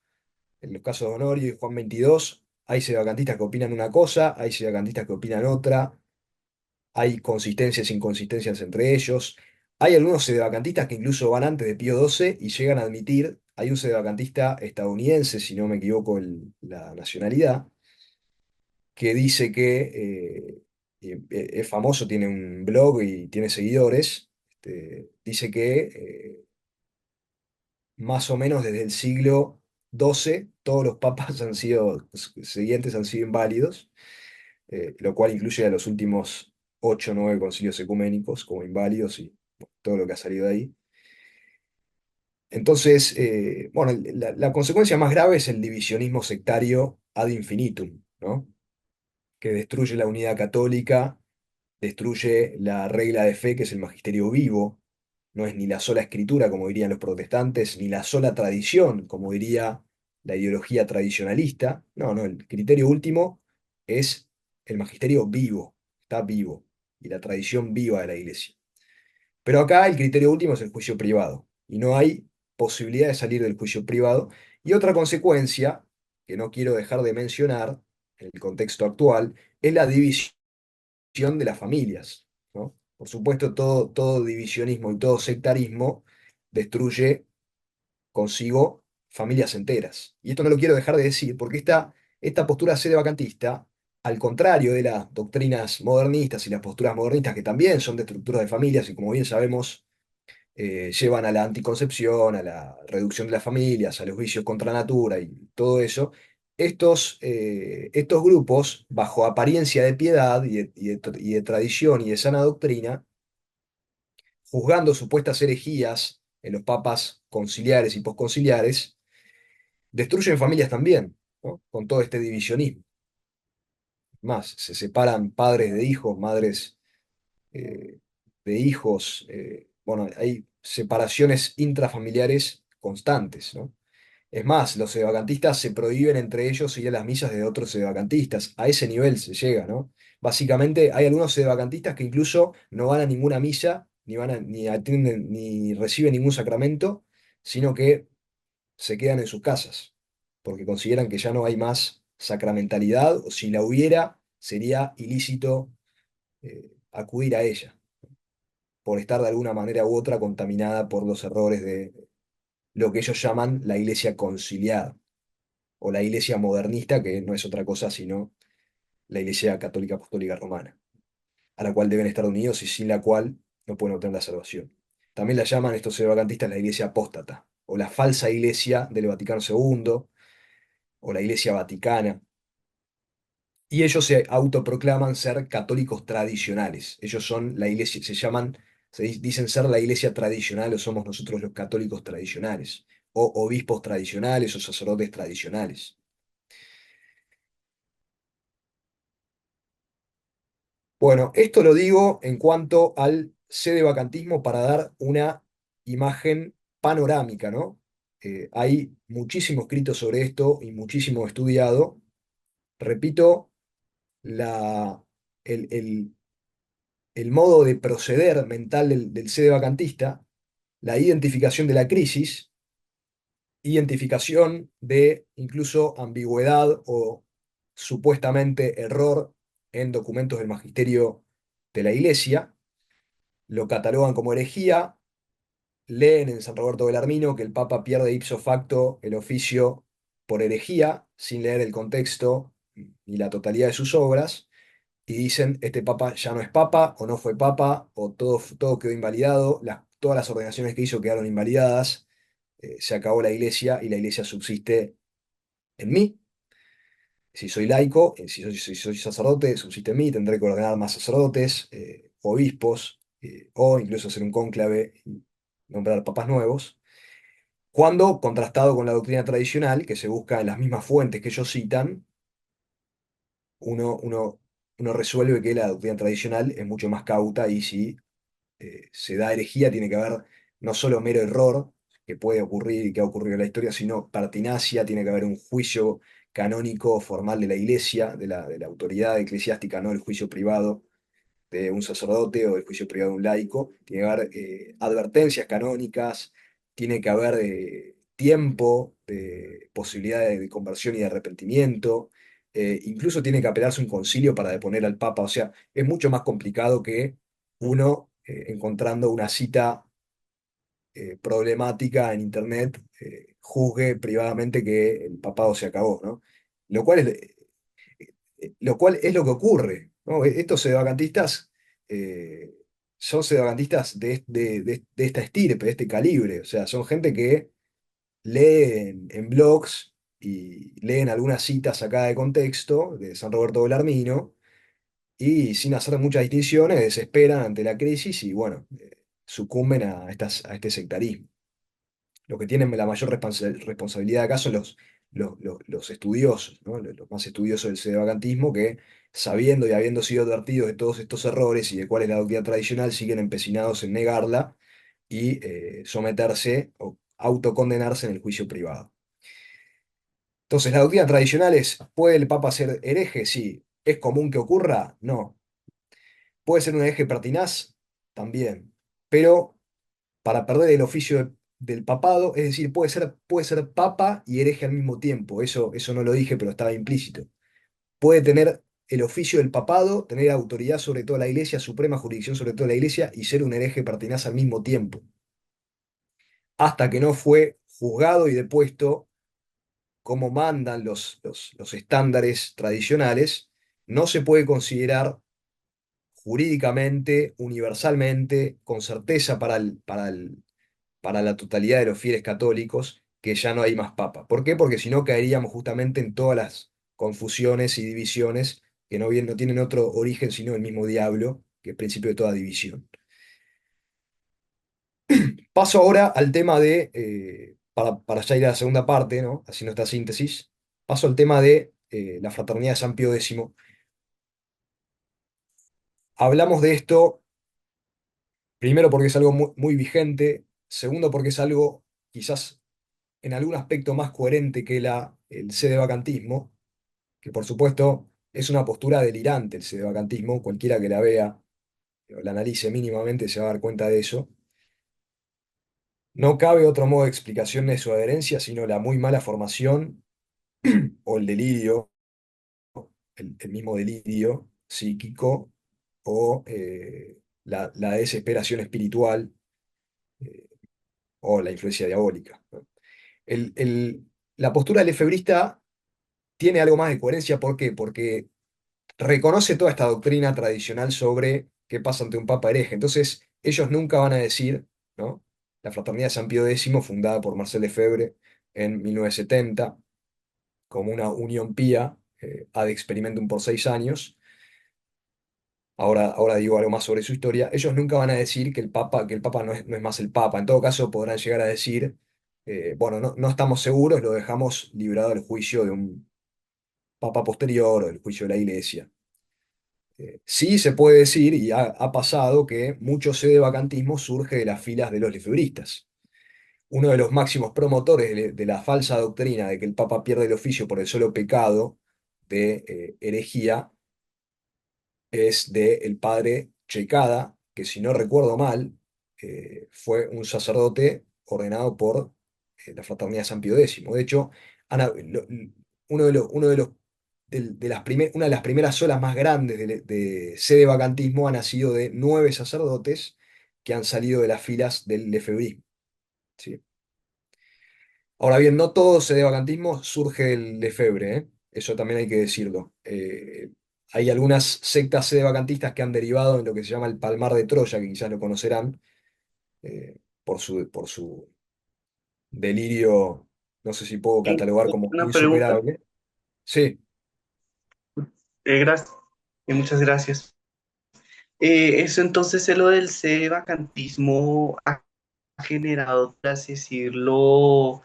en los casos de Honorio y Juan 22, hay sedevacantistas que opinan una cosa, hay sedevacantistas que opinan otra, hay consistencias e inconsistencias entre ellos. Hay algunos sedevacantistas que incluso van antes de Pío XII y llegan a admitir, hay un sedevacantista estadounidense, si no me equivoco la nacionalidad, que dice es famoso, tiene un blog y tiene seguidores, dice que más o menos desde el siglo XII todos los papas siguientes han sido inválidos, lo cual incluye a los últimos 8 o 9 concilios ecuménicos como inválidos y bueno, todo lo que ha salido de ahí. Entonces, bueno, la consecuencia más grave es el divisionismo sectario ad infinitum, ¿no? Que destruye la unidad católica, destruye la regla de fe, que es el magisterio vivo. No es ni la sola escritura, como dirían los protestantes, ni la sola tradición, como diría la ideología tradicionalista. No, no, el criterio último es el magisterio vivo, está vivo, y la tradición viva de la Iglesia. Pero acá el criterio último es el juicio privado, y no hay posibilidad de salir del juicio privado. Y otra consecuencia, que no quiero dejar de mencionar en el contexto actual, es la división de las familias, ¿no? Por supuesto, todo divisionismo y todo sectarismo destruye consigo familias enteras. Y esto no lo quiero dejar de decir, porque esta postura sedevacantista, al contrario de las doctrinas modernistas y las posturas modernistas, que también son de estructuras de familias y como bien sabemos, llevan a la anticoncepción, a la reducción de las familias, a los vicios contra natura y todo eso, estos grupos, bajo apariencia de piedad y de tradición y de sana doctrina, juzgando supuestas herejías en los papas conciliares y posconciliares, destruyen familias también, ¿no? Con todo este divisionismo. Más, se separan padres de hijos, madres eh, de hijos. Bueno, hay separaciones intrafamiliares constantes, ¿no? Es más, los sedevacantistas se prohíben entre ellos ir a las misas de otros sedevacantistas. A ese nivel se llega, ¿no? Básicamente, hay algunos sedevacantistas que incluso no van a ninguna misa, ni atienden, ni reciben ningún sacramento, sino que se quedan en sus casas, porque consideran que ya no hay más sacramentalidad, o si la hubiera, sería ilícito acudir a ella, por estar de alguna manera u otra contaminada por los errores de lo que ellos llaman la iglesia conciliar, o la iglesia modernista, que no es otra cosa sino la iglesia católica apostólica romana, a la cual deben estar unidos y sin la cual no pueden obtener la salvación. También la llaman estos sedevacantistas la iglesia apóstata, o la falsa iglesia del Vaticano II, o la iglesia vaticana. Y ellos se autoproclaman ser católicos tradicionales. Ellos son la iglesia, dicen ser la iglesia tradicional o somos nosotros los católicos tradicionales, o obispos tradicionales o sacerdotes tradicionales. Bueno, esto lo digo en cuanto al sedevacantismo para dar una imagen panorámica, ¿no? Hay muchísimo escrito sobre esto y muchísimo estudiado. Repito, la, el el modo de proceder mental del sedevacantista, la identificación de la crisis, identificación de incluso ambigüedad o supuestamente error en documentos del magisterio de la Iglesia, lo catalogan como herejía, leen en San Roberto Belarmino que el Papa pierde ipso facto el oficio por herejía, sin leer el contexto ni la totalidad de sus obras, y dicen, este papa ya no es papa, o no fue papa, o todo quedó invalidado, todas las ordenaciones que hizo quedaron invalidadas, se acabó la iglesia y la iglesia subsiste en mí. Si soy laico, si soy sacerdote, subsiste en mí, tendré que ordenar más sacerdotes, obispos, o incluso hacer un cónclave y nombrar papas nuevos. Cuando, contrastado con la doctrina tradicional, que se busca en las mismas fuentes que ellos citan, uno, uno, uno resuelve que la doctrina tradicional es mucho más cauta y si se da herejía tiene que haber no solo mero error que puede ocurrir y que ha ocurrido en la historia, sino pertinacia, tiene que haber un juicio canónico formal de la iglesia, de la autoridad eclesiástica, no el juicio privado de un sacerdote o el juicio privado de un laico, tiene que haber advertencias canónicas, tiene que haber tiempo de posibilidad de conversión y de arrepentimiento, incluso tiene que apelarse a un concilio para deponer al Papa, o sea, es mucho más complicado que uno encontrando una cita problemática en internet juzgue privadamente que el papado se acabó, ¿no? Lo cual es lo que ocurre, ¿no? Estos sedevacantistas eh, son sedevacantistas de esta estirpe, de este calibre, o sea, son gente que lee en blogs y leen algunas citas sacadas de contexto de San Roberto Belarmino y sin hacer muchas distinciones desesperan ante la crisis y bueno, sucumben a este sectarismo. Los que tienen la mayor responsabilidad acá son los estudiosos, ¿no? Los más estudiosos del sedevacantismo que, sabiendo y habiendo sido advertidos de todos estos errores y de cuál es la doctrina tradicional, siguen empecinados en negarla y someterse o autocondenarse en el juicio privado. Entonces, la doctrina tradicional es, ¿puede el Papa ser hereje? Sí. ¿Es común que ocurra? No. ¿Puede ser un hereje pertinaz? También. Pero para perder el oficio del papado, es decir, puede ser papa y hereje al mismo tiempo. Eso no lo dije, pero estaba implícito. Puede tener el oficio del papado, tener autoridad sobre toda la iglesia, suprema jurisdicción sobre toda la iglesia y ser un hereje pertinaz al mismo tiempo. Hasta que no fue juzgado y depuesto como mandan los estándares tradicionales, no se puede considerar jurídicamente, universalmente, con certeza para la totalidad de los fieles católicos, que ya no hay más papa. ¿Por qué? Porque si no caeríamos justamente en todas las confusiones y divisiones que no tienen otro origen sino el mismo diablo, que es principio de toda división. Paso ahora al tema para ya ir a la segunda parte, ¿no? Haciendo esta síntesis, paso al tema de la fraternidad de San Pío X. Hablamos de esto, primero porque es algo muy vigente, segundo porque es algo quizás en algún aspecto más coherente que el sedevacantismo, que por supuesto es una postura delirante el sedevacantismo, cualquiera que la vea o la analice mínimamente se va a dar cuenta de eso. No cabe otro modo de explicación de su adherencia, sino la muy mala formación o el delirio, el mismo delirio psíquico o la desesperación espiritual eh, o la influencia diabólica, ¿no? El, el- la postura del efebrista tiene algo más de coherencia. ¿Por qué? Porque reconoce toda esta doctrina tradicional sobre qué pasa ante un papa hereje. Entonces, ellos nunca van a decir, ¿no? La Fraternidad de San Pío X, fundada por Marcel Lefebvre en 1970, como una unión pía ad experimentum por 6 años. Ahora digo algo más sobre su historia. Ellos nunca van a decir que el Papa no es más el Papa. En todo caso, podrán llegar a decir, bueno, no estamos seguros, lo dejamos librado del juicio de un Papa posterior o del juicio de la Iglesia. Sí se puede decir, y ha pasado, que mucho sedevacantismo surge de las filas de los lefebristas. Uno de los máximos promotores de la falsa doctrina de que el Papa pierde el oficio por el solo pecado de herejía es de el padre Checada, que si no recuerdo mal, fue un sacerdote ordenado por la Fraternidad de San Pío X. De hecho, uno de los, una de las primeras olas más grandes de sede vacantismo ha nacido de 9 sacerdotes que han salido de las filas del lefebrismo, ¿sí? Ahora bien, no todo sedevacantismo surge del Lefebvre, ¿eh? Eso también hay que decirlo. Hay algunas sectas sedevacantistas que han derivado en lo que se llama el Palmar de Troya, que quizás lo conocerán, por su delirio, no sé si puedo Y catalogar como una pregunta, insuperable. Sí, gracias, muchas gracias. Eso entonces, lo del sedevacantismo ha generado, por así decirlo,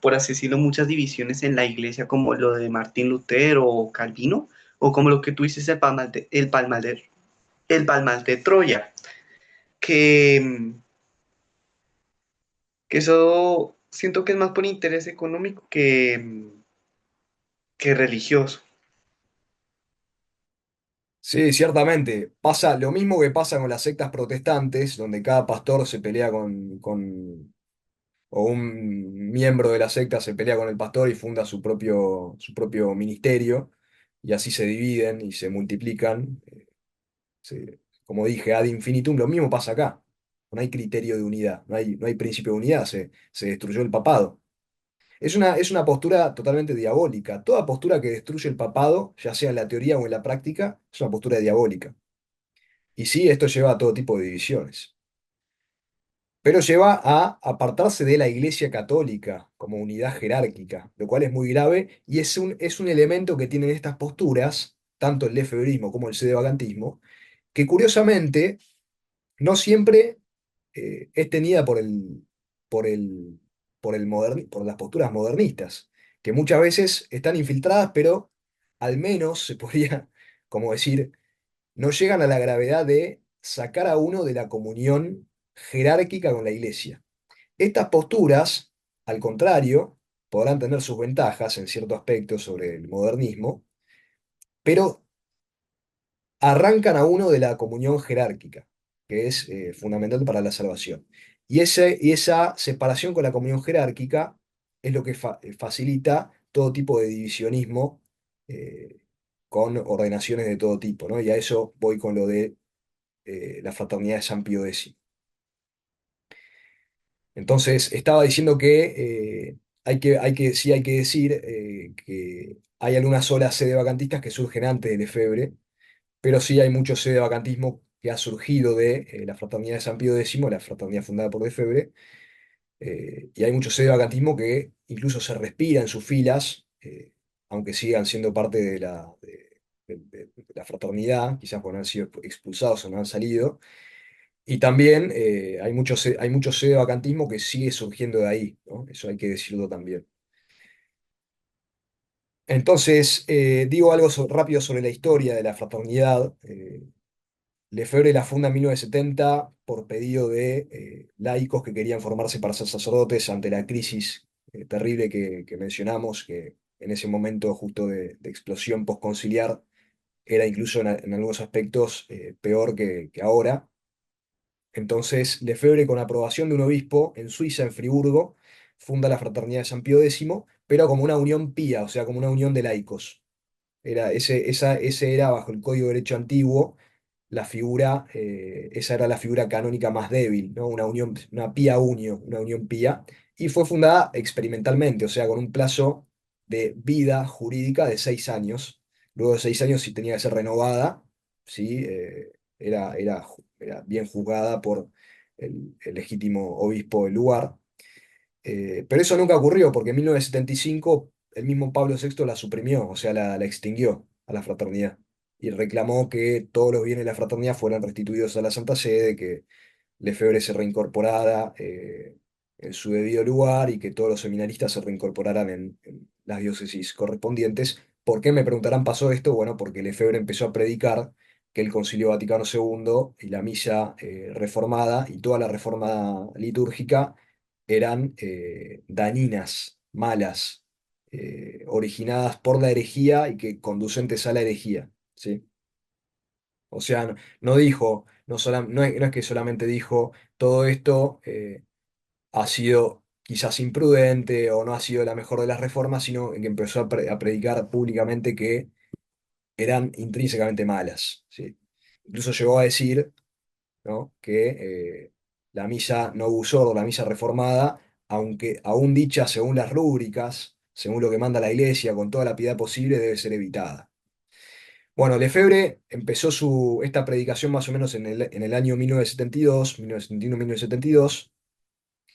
por así decirlo, muchas divisiones en la iglesia, como lo de Martín Lutero o Calvino, o como lo que tú dices, el palmar de Troya, que, que eso siento que es más por interés económico que religioso. sí, ciertamente. Pasa lo mismo que pasa con las sectas protestantes, donde cada pastor se pelea o un miembro de la secta se pelea con el pastor y funda su propio ministerio, y así se dividen y se multiplican. Como dije, ad infinitum, lo mismo pasa acá. No hay criterio de unidad, no hay principio de unidad, se destruyó el papado. Es una postura totalmente diabólica. Toda postura que destruye el papado, ya sea en la teoría o en la práctica, es una postura diabólica. Y sí, esto lleva a todo tipo de divisiones. Pero lleva a apartarse de la Iglesia Católica como unidad jerárquica, lo cual es muy grave y es un elemento que tienen estas posturas, tanto el lefebrismo como el sedevacantismo, que curiosamente no siempre es tenida por el, por las posturas modernistas, que muchas veces están infiltradas, pero al menos se podría, como decir, no llegan a la gravedad de sacar a uno de la comunión jerárquica con la Iglesia. Estas posturas, al contrario, podrán tener sus ventajas en cierto aspecto sobre el modernismo, pero arrancan a uno de la comunión jerárquica, que es fundamental para la salvación. Y esa separación con la comunión jerárquica es lo que facilita todo tipo de divisionismo eh, con ordenaciones de todo tipo, ¿no? Y a eso voy con lo de la fraternidad de San Pío X. Entonces, estaba diciendo que, sí hay que decir que hay algunas olas sedevacantistas que surgen antes de Lefebvre, pero sí hay mucho sedevacantismo que ha surgido de la Fraternidad de San Pío X, la fraternidad fundada por Lefebvre, y hay mucho sedevacantismo que incluso se respira en sus filas, aunque sigan siendo parte de la fraternidad, quizás por no han sido expulsados o no han salido. Y también hay mucho sedevacantismo que sigue surgiendo de ahí, ¿no? Eso hay que decirlo también. Entonces, digo algo rápido sobre la historia de la fraternidad. Lefebvre la funda en 1970 por pedido de laicos que querían formarse para ser sacerdotes ante la crisis terrible que mencionamos, que en ese momento justo de explosión postconciliar era incluso en algunos aspectos peor que ahora. Entonces, Lefebvre, con aprobación de un obispo en Suiza, en Friburgo, funda la Fraternidad de San Pío X, pero como una unión pía, o sea, como una unión de laicos. Ese era, bajo el Código de Derecho Antiguo, esa era la figura canónica más débil, ¿no? Una unión, una pía unio, una unión pía, y fue fundada experimentalmente, o sea, con un plazo de vida jurídica de 6 años. Luego de 6 años sí tenía que ser renovada, ¿sí? Era bien juzgada por el legítimo obispo del lugar. Pero eso nunca ocurrió, porque en 1975 el mismo Pablo VI la suprimió, o sea, la extinguió a la fraternidad, y reclamó que todos los bienes de la fraternidad fueran restituidos a la Santa Sede, que Lefebvre se reincorporara en su debido lugar y que todos los seminaristas se reincorporaran en las diócesis correspondientes. ¿Por qué, me preguntarán, pasó esto? Bueno, porque Lefebvre empezó a predicar que el Concilio Vaticano II y la misa reformada y toda la reforma litúrgica eran dañinas, malas, originadas por la herejía y que conducentes a la herejía, ¿sí? O sea, no dijo, no es que solamente dijo todo esto ha sido quizás imprudente o no ha sido la mejor de las reformas, sino que empezó a predicar públicamente que eran intrínsecamente malas, ¿sí? Incluso llegó a decir, ¿no? que la misa no usó, la misa reformada, aunque aún dicha según las rúbricas, según lo que manda la Iglesia, con toda la piedad posible, debe ser evitada. Bueno, Lefebvre empezó esta predicación más o menos en el año 1972, 1971-1972,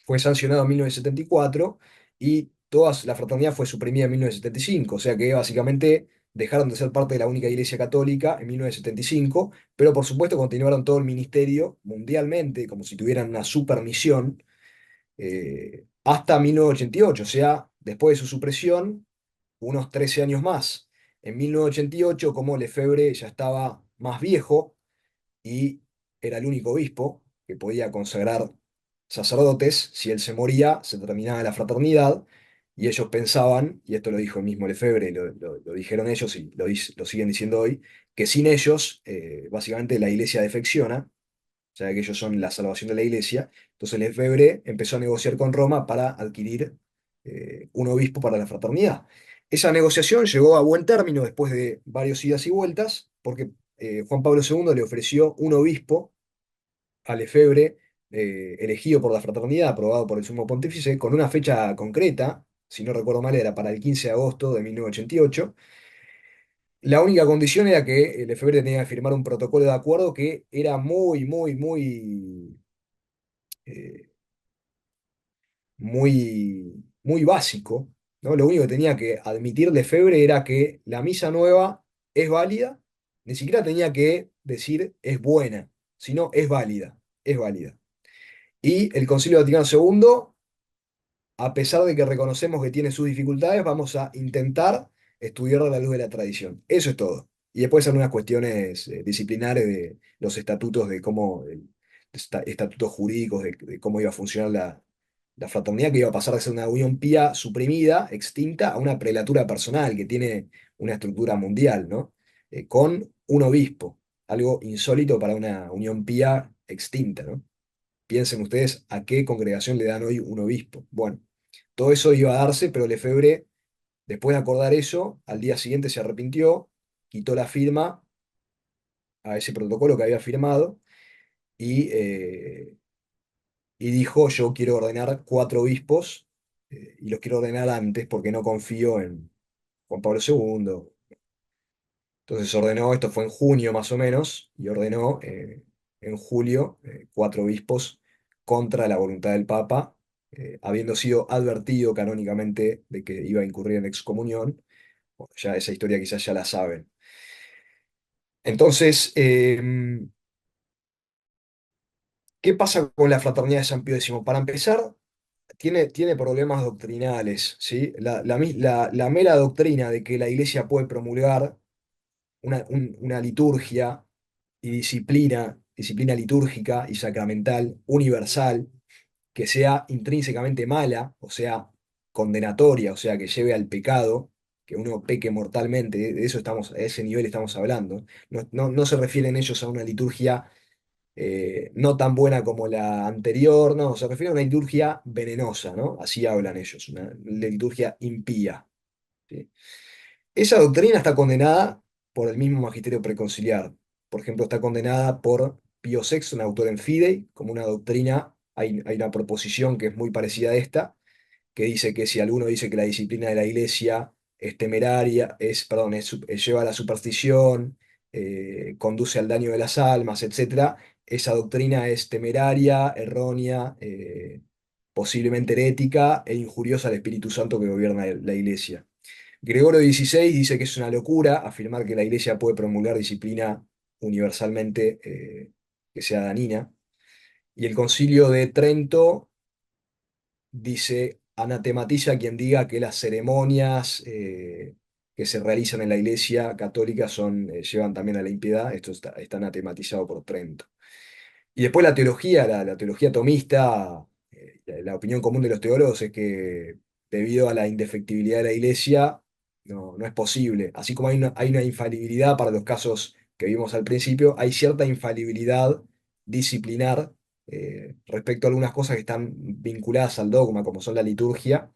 fue sancionado en 1974 y la fraternidad fue suprimida en 1975, o sea que básicamente dejaron de ser parte de la única iglesia católica en 1975, pero por supuesto continuaron todo el ministerio mundialmente como si tuvieran una supermisión hasta 1988, o sea, después de su supresión, unos 13 años más. En 1988, como Lefebvre ya estaba más viejo, y era el único obispo que podía consagrar sacerdotes. Si él se moría, se terminaba la fraternidad, y ellos pensaban, y esto lo dijo el mismo Lefebvre, lo dijeron ellos y lo siguen diciendo hoy, que sin ellos, básicamente la iglesia defecciona, o sea que ellos son la salvación de la iglesia. Entonces Lefebvre empezó a negociar con Roma para adquirir un obispo para la fraternidad. Esa negociación llegó a buen término después de varios idas y vueltas, porque Juan Pablo II le ofreció un obispo a Lefebvre, elegido por la fraternidad, aprobado por el sumo pontífice, con una fecha concreta, si no recuerdo mal, era para el 15 de agosto de 1988. La única condición era que Lefebvre tenía que firmar un protocolo de acuerdo que era muy, muy, muy, eh, muy básico, ¿no? Lo único que tenía que admitir Lefebvre era que la misa nueva es válida, ni siquiera tenía que decir es buena, sino es válida, es válida. Y el Concilio Vaticano II, a pesar de que reconocemos que tiene sus dificultades, vamos a intentar estudiar a la luz de la tradición. Eso es todo. Y después algunas cuestiones disciplinares de los estatutos, de cómo, estatutos jurídicos de cómo iba a funcionar la fraternidad, que iba a pasar de ser una unión pía suprimida, extinta, a una prelatura personal que tiene una estructura mundial, ¿no? Con un obispo, algo insólito para una unión pía extinta, ¿no? Piensen ustedes a qué congregación le dan hoy un obispo. Bueno, todo eso iba a darse, pero Lefebvre, después de acordar eso, al día siguiente se arrepintió, quitó la firma a ese protocolo que había firmado y y dijo, yo quiero ordenar 4 obispos, y los quiero ordenar antes porque no confío en Juan Pablo II. Entonces ordenó, esto fue en junio más o menos, y ordenó en julio 4 obispos contra la voluntad del Papa, habiendo sido advertido canónicamente de que iba a incurrir en excomunión. Bueno, ya esa historia quizás ya la saben. Entonces, ¿qué pasa con la fraternidad de San Pío X? Para empezar, tiene problemas doctrinales, ¿sí? La mera doctrina de que la Iglesia puede promulgar una liturgia y disciplina litúrgica y sacramental universal, que sea intrínsecamente mala, o sea, condenatoria, o sea, que lleve al pecado, que uno peque mortalmente, de eso estamos, a ese nivel estamos hablando. No se refieren ellos a una liturgia no tan buena como la anterior, no, se refiere a una liturgia venenosa, ¿no? Así hablan ellos, una liturgia impía. ¿Sí? Esa doctrina está condenada por el mismo magisterio preconciliar. Por ejemplo, está condenada por Pío VI, un autor en Fidei, como una doctrina, hay una proposición que es muy parecida a esta, que dice que si alguno dice que la disciplina de la iglesia es temeraria, perdón, lleva a la superstición, conduce al daño de las almas, etcétera, esa doctrina es temeraria, errónea, posiblemente herética e injuriosa al Espíritu Santo que gobierna la iglesia. Gregorio XVI dice que es una locura afirmar que la iglesia puede promulgar disciplina universalmente que sea dañina. Y el Concilio de Trento dice, anatematiza a quien diga que las ceremonias que se realizan en la Iglesia católica llevan también a la impiedad. Esto está anatematizado por Trento. Y después la teología tomista, la opinión común de los teólogos es que debido a la indefectibilidad de la Iglesia, no es posible. Así como hay una infalibilidad para los casos que vimos al principio, hay cierta infalibilidad disciplinar respecto a algunas cosas que están vinculadas al dogma, como son la liturgia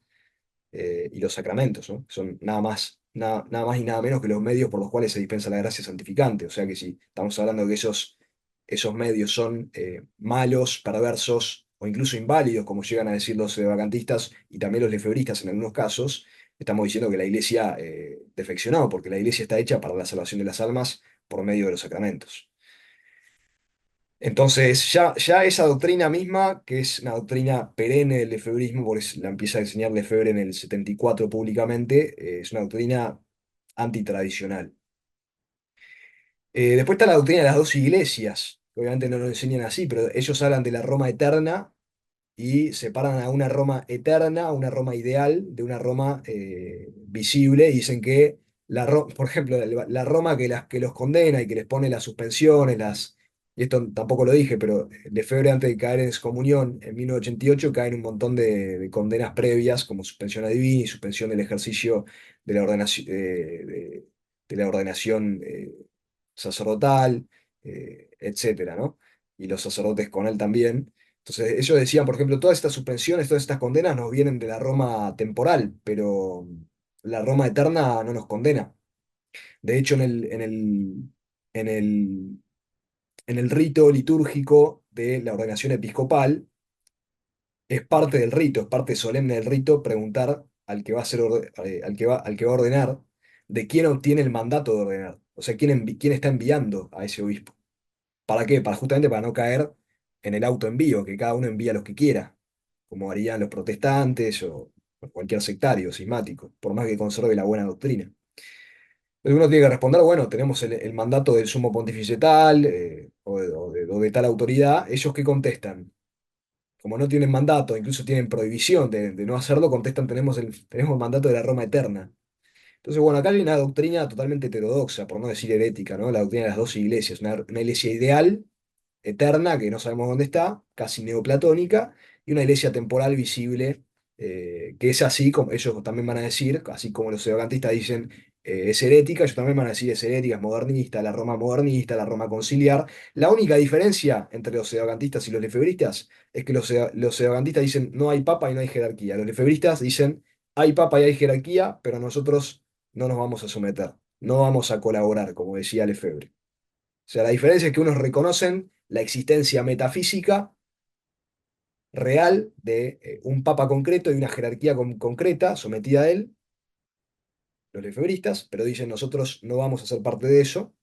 y los sacramentos, ¿no? Son nada más y nada menos que los medios por los cuales se dispensa la gracia santificante. O sea que si estamos hablando de que esos medios son malos, perversos o incluso inválidos, como llegan a decir los vacantistas y también los lefebristas en algunos casos, estamos diciendo que la iglesia defeccionó, porque la iglesia está hecha para la salvación de las almas por medio de los sacramentos. Entonces, ya esa doctrina misma, que es una doctrina perenne del lefebrismo, porque la empieza a enseñar Lefebvre en el 74 públicamente, es una doctrina antitradicional. Después está la doctrina de las dos iglesias, que obviamente no lo enseñan así, pero ellos hablan de la Roma eterna y separan a una Roma eterna, a una Roma ideal, de una Roma visible, y dicen que, por ejemplo, la Roma que los condena y que les pone las suspensiones, y esto tampoco lo dije, pero Lefebvre antes de caer en excomunión en 1988 caen un montón de condenas previas, como suspensión adivina y suspensión del ejercicio de la ordenación, de la ordenación sacerdotal, etcétera, ¿no? Y los sacerdotes con él también. Entonces, ellos decían, por ejemplo, todas estas suspensiones, todas estas condenas nos vienen de la Roma temporal, pero la Roma eterna no nos condena. De hecho, en el, en el rito litúrgico de la ordenación episcopal, es parte del rito, es parte solemne del rito preguntar al que va a ser al que va a ordenar de quién obtiene el mandato de ordenar. O sea, quién está enviando a ese obispo. ¿Para qué? Justamente para no caer en el autoenvío, que cada uno envía los que quiera, como harían los protestantes o cualquier sectario cismático, por más que conserve la buena doctrina. Entonces uno tiene que responder, bueno, tenemos el mandato del sumo pontífice tal, o de tal autoridad. ¿Ellos qué contestan? Como no tienen mandato, incluso tienen prohibición de no hacerlo, contestan, tenemos el mandato de la Roma eterna. Entonces, bueno, acá hay una doctrina totalmente heterodoxa, por no decir herética, ¿no? La doctrina de las dos iglesias, una iglesia ideal eterna, que no sabemos dónde está, casi neoplatónica, y una iglesia temporal visible, que es así, como ellos también van a decir, así como los sevagantistas dicen es herética, ellos también van a decir es herética, es modernista, la Roma conciliar. La única diferencia entre los sevagantistas y los lefebristas es que los sevagantistas dicen no hay papa y no hay jerarquía. Los lefebristas dicen hay papa y hay jerarquía, pero nosotros no nos vamos a someter, no vamos a colaborar, como decía Lefebvre. O sea, la diferencia es que unos reconocen la existencia metafísica real de un papa concreto y una jerarquía concreta sometida a él, los lefebristas, pero dicen nosotros no vamos a ser parte de eso,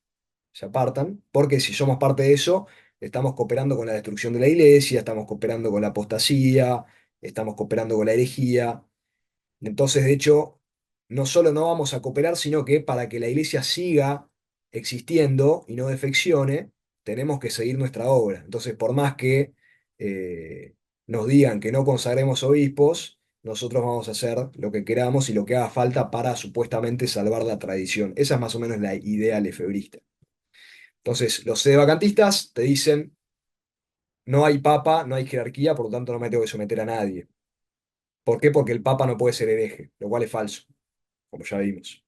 se apartan, porque si somos parte de eso, estamos cooperando con la destrucción de la iglesia, estamos cooperando con la apostasía, estamos cooperando con la herejía. Entonces, de hecho, no solo no vamos a cooperar, sino que para que la iglesia siga existiendo y no defeccione, tenemos que seguir nuestra obra. Entonces, por más que nos digan que no consagremos obispos, nosotros vamos a hacer lo que queramos y lo que haga falta para supuestamente salvar la tradición. Esa es más o menos la idea lefebrista. Entonces, los sedevacantistas te dicen, no hay papa, no hay jerarquía, por lo tanto no me tengo que someter a nadie. ¿Por qué? Porque el papa no puede ser hereje, lo cual es falso, como ya vimos.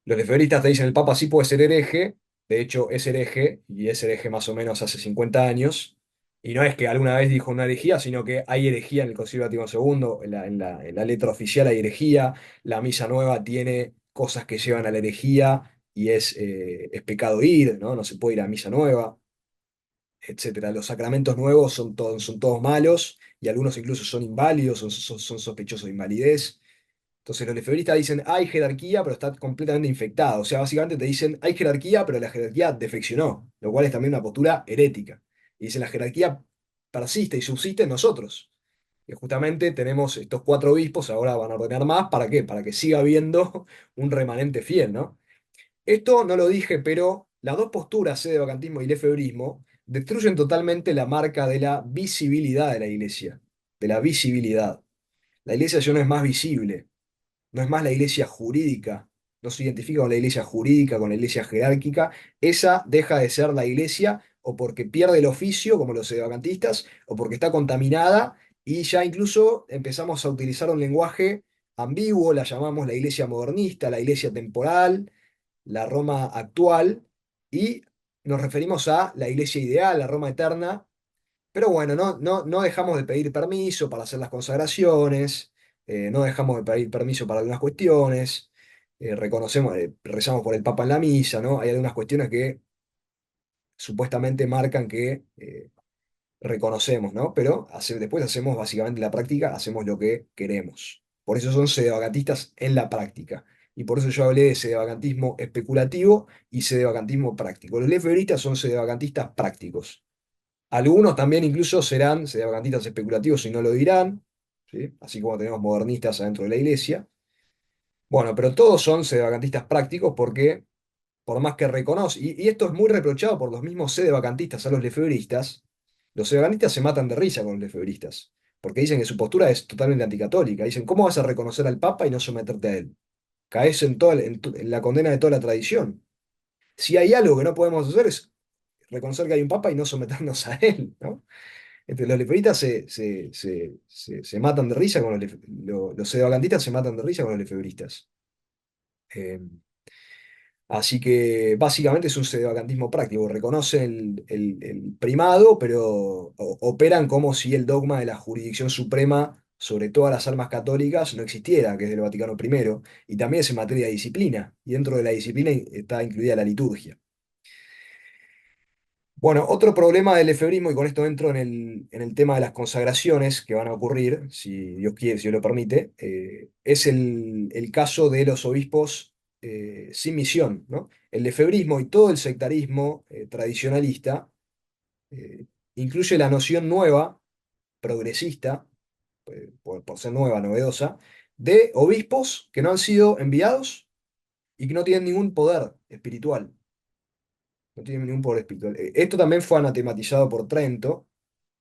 Los lefebristas te dicen el Papa sí puede ser hereje, de hecho es hereje, y es hereje más o menos hace 50 años, y no es que alguna vez dijo una herejía, sino que hay herejía en el Concilio Vaticano II, en la letra oficial hay herejía, la misa nueva tiene cosas que llevan a la herejía, y es pecado ir, ¿no? No se puede ir a misa nueva, etcétera. Los sacramentos nuevos son todos malos, y algunos incluso son inválidos, son sospechosos de invalidez. Entonces los lefebristas dicen, hay jerarquía, pero está completamente infectado. O sea, básicamente te dicen, hay jerarquía, pero la jerarquía defeccionó, lo cual es también una postura herética. Y dicen, la jerarquía persiste y subsiste en nosotros. Y justamente tenemos estos cuatro obispos, ahora van a ordenar más, ¿para qué? Para que siga habiendo un remanente fiel, ¿no? Esto no lo dije, pero las dos posturas, sedevacantismo y lefebrismo, destruyen totalmente la marca de la visibilidad de la iglesia, de la visibilidad. La iglesia ya no es más visible, no es más la iglesia jurídica, no se identifica con la iglesia jurídica, con la iglesia jerárquica, esa deja de ser la iglesia o porque pierde el oficio, como los sedevacantistas, o porque está contaminada, y ya incluso empezamos a utilizar un lenguaje ambiguo, la llamamos la iglesia modernista, la iglesia temporal, la Roma actual, y nos referimos a la iglesia ideal, la Roma eterna, pero bueno, no dejamos de pedir permiso para hacer las consagraciones, no dejamos de pedir permiso para algunas cuestiones, reconocemos, rezamos por el Papa en la misa, ¿no? Hay algunas cuestiones que supuestamente marcan que reconocemos, ¿no? Pero después hacemos básicamente en la práctica, hacemos lo que queremos. Por eso son sedevacantistas en la práctica. Y por eso yo hablé de sedevacantismo especulativo y sedevacantismo práctico. Los lefebristas son sedevacantistas prácticos. Algunos también incluso serán sedevacantistas especulativos y no lo dirán, ¿sí? Así como tenemos modernistas adentro de la iglesia. Bueno, pero todos son sedevacantistas prácticos porque, por más que reconocen, y esto es muy reprochado por los mismos sedevacantistas a los sedevacantistas se matan de risa con los lefebristas, porque dicen que su postura es totalmente anticatólica. Dicen, ¿cómo vas a reconocer al Papa y no someterte a él? Caes en la condena de toda la tradición. Si hay algo que no podemos hacer es reconocer que hay un Papa y no someternos a él, ¿no? Los lefebristas se matan de risa con los sedevacantistas se matan de risa con los lefebristas. Eh, Así que básicamente es un sedevacantismo práctico. Reconocen el primado, pero operan como si el dogma de la jurisdicción suprema sobre todas las almas católicas no existiera, que es del Vaticano I, y también es en materia de disciplina, y dentro de la disciplina está incluida la liturgia. Bueno, otro problema del efebrismo, y con esto entro en el tema de las consagraciones que van a ocurrir, si Dios quiere, si Dios lo permite, es el caso de los obispos sin misión, ¿no? El efebrismo y todo el sectarismo tradicionalista eh, incluye la noción nueva, progresista, por ser nueva, novedosa, de obispos que no han sido enviados y que no tienen ningún poder espiritual. No tiene ningún poder espiritual. Esto también fue anatematizado por Trento,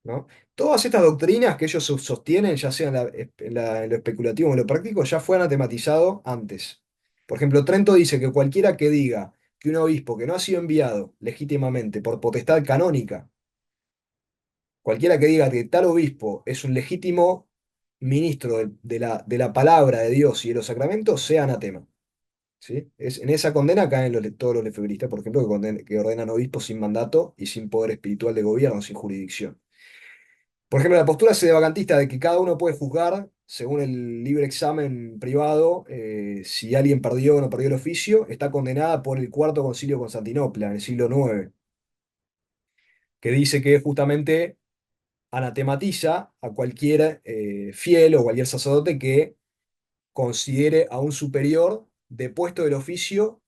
¿no? Todas estas doctrinas que ellos sostienen, ya sea en lo especulativo o en lo práctico, ya fue anatematizado antes. Por ejemplo, Trento dice que cualquiera que diga que un obispo que no ha sido enviado legítimamente por potestad canónica, cualquiera que diga que tal obispo es un legítimo ministro de la palabra de Dios y de los sacramentos, sea anatema. ¿Sí? En esa condena caen todos los lefebristas, por ejemplo, que ordenan obispos sin mandato y sin poder espiritual de gobierno, sin jurisdicción. Por ejemplo, la postura sedevacantista de que cada uno puede juzgar, según el libre examen privado, si alguien perdió o no perdió el oficio, está condenada por el Cuarto Concilio de Constantinopla, en el siglo IX, que dice que justamente anatematiza a cualquier fiel o cualquier sacerdote que considere a un superior depuesto del oficio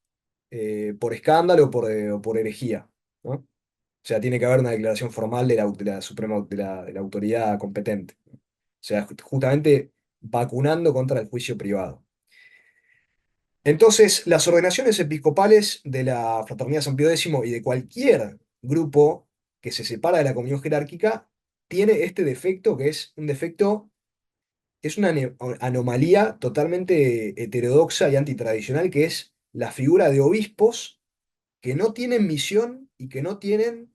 por escándalo o por herejía, ¿no? O sea, tiene que haber una declaración formal de la Suprema, de la autoridad competente. O sea, justamente vacunando contra el juicio privado. Entonces, las ordenaciones episcopales de la Fraternidad San Pío X y de cualquier grupo que se separa de la comunión jerárquica tiene este defecto que es un defecto, es una anomalía totalmente heterodoxa y antitradicional, que es la figura de obispos que no tienen misión y que no tienen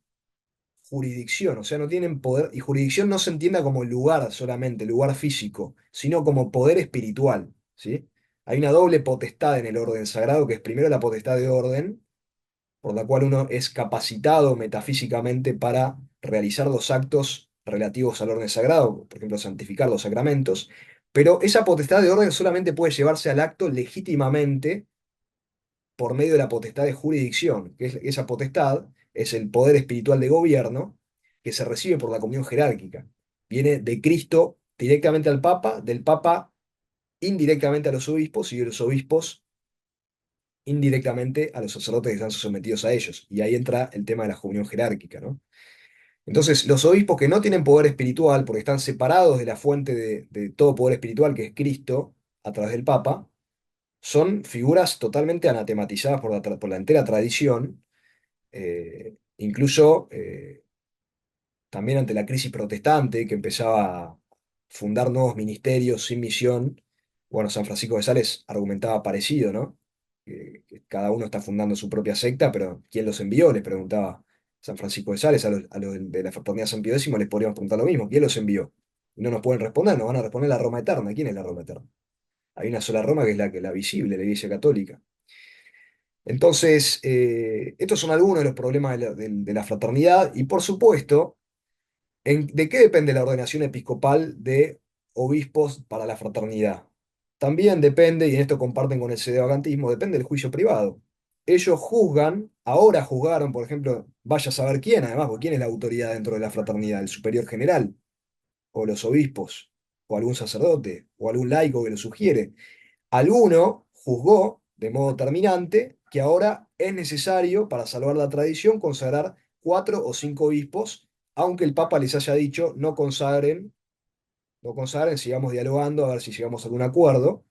jurisdicción, o sea, no tienen poder, y jurisdicción no se entienda como lugar solamente, lugar físico, sino como poder espiritual, ¿sí? Hay una doble potestad en el orden sagrado, que es primero la potestad de orden, por la cual uno es capacitado metafísicamente para realizar los actos relativos al orden sagrado, por ejemplo, santificar los sacramentos, pero esa potestad de orden solamente puede llevarse al acto legítimamente por medio de la potestad de jurisdicción, que es, esa potestad es el poder espiritual de gobierno que se recibe por la comunión jerárquica. Viene de Cristo directamente al Papa, del Papa indirectamente a los obispos y de los obispos indirectamente a los sacerdotes que están sometidos a ellos. Y ahí entra el tema de la comunión jerárquica, ¿no? Entonces, los obispos que no tienen poder espiritual, porque están separados de la fuente de todo poder espiritual, que es Cristo, a través del Papa, son figuras totalmente anatematizadas por por la entera tradición, incluso también ante la crisis protestante que empezaba a fundar nuevos ministerios sin misión. Bueno, San Francisco de Sales argumentaba parecido, ¿no? Que cada uno está fundando su propia secta, pero ¿quién los envió? Les preguntaba San Francisco de Sales, a los de la Fraternidad San Pío X les podríamos preguntar lo mismo, ¿quién los envió? Y no nos pueden responder, nos van a responder la Roma eterna. ¿Quién es la Roma eterna? Hay una sola Roma que es la visible, la Iglesia Católica. Entonces, estos son algunos de los problemas de la fraternidad y por supuesto, ¿de qué depende la ordenación episcopal de obispos para la fraternidad? También depende, y en esto comparten con el sedevacantismo, depende del juicio privado. Ellos juzgan, ahora juzgaron, por ejemplo, vaya a saber quién, además, porque quién es la autoridad dentro de la fraternidad, el superior general, o los obispos, o algún sacerdote, o algún laico que lo sugiere. Alguno juzgó de modo terminante que ahora es necesario, para salvar la tradición, consagrar 4 o 5 obispos, aunque el Papa les haya dicho no consagren, no consagren, sigamos dialogando a ver si llegamos a algún acuerdo.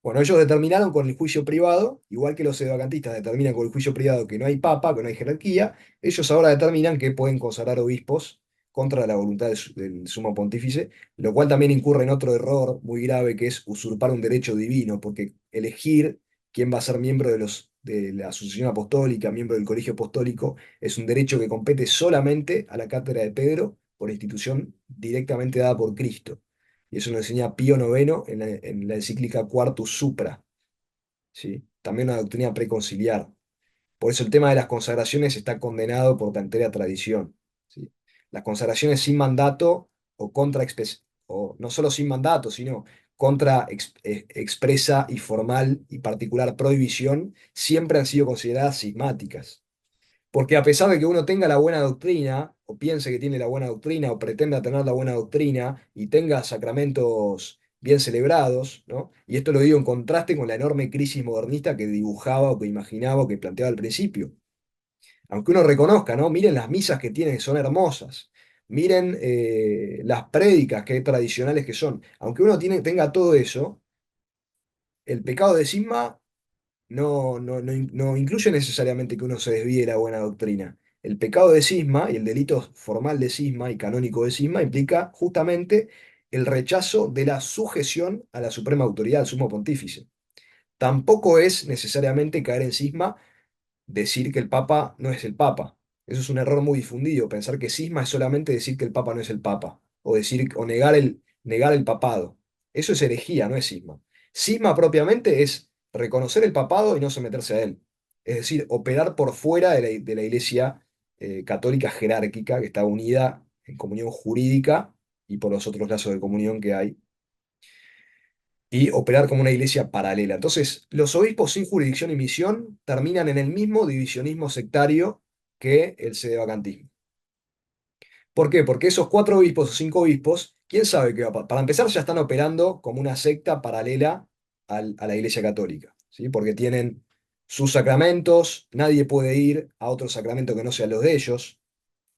Bueno, ellos determinaron con el juicio privado, igual que los sedevacantistas determinan con el juicio privado que no hay papa, que no hay jerarquía, ellos ahora determinan que pueden consagrar obispos contra la voluntad del sumo pontífice, lo cual también incurre en otro error muy grave que es usurpar un derecho divino, porque elegir quién va a ser miembro de la Asociación Apostólica, miembro del Colegio Apostólico, es un derecho que compete solamente a la cátedra de Pedro por institución directamente dada por Cristo. Y eso lo enseña Pío IX en la encíclica Quartus Supra, ¿sí? También una doctrina preconciliar. Por eso el tema de las consagraciones está condenado por la entera tradición, ¿sí? Las consagraciones sin mandato o o no solo sin mandato, sino contra expresa y formal y particular prohibición, siempre han sido consideradas cismáticas. Porque a pesar de que uno tenga la buena doctrina, o piense que tiene la buena doctrina, o pretenda tener la buena doctrina, y tenga sacramentos bien celebrados, ¿no? Y esto lo digo en contraste con la enorme crisis modernista que dibujaba, o que imaginaba, o que planteaba al principio. Aunque uno reconozca, ¿no? Miren las misas que tienen, que son hermosas. Miren las prédicas que tradicionales que son. Aunque uno tenga todo eso, el pecado de cisma no incluye necesariamente que uno se desvíe de la buena doctrina. El pecado de cisma y el delito formal de cisma y canónico de cisma implica justamente el rechazo de la sujeción a la suprema autoridad, al sumo pontífice. Tampoco es necesariamente caer en cisma decir que el Papa no es el Papa. Eso es un error muy difundido, pensar que cisma es solamente decir que el Papa no es el Papa, o decir, o negar el papado. Eso es herejía, no es cisma. Cisma propiamente es reconocer el papado y no someterse a él. Es decir, operar por fuera de la Iglesia católica jerárquica, que está unida en comunión jurídica y por los otros lazos de comunión que hay, y operar como una iglesia paralela. Entonces, los obispos sin jurisdicción y misión terminan en el mismo divisionismo sectario que el sedevacantismo. ¿Por qué? Porque esos 4 obispos o 5 obispos, ¿quién sabe qué va a pasar? Para empezar, ya están operando como una secta paralela a la Iglesia Católica, ¿sí? Porque tienen sus sacramentos, nadie puede ir a otro sacramento que no sea los de ellos,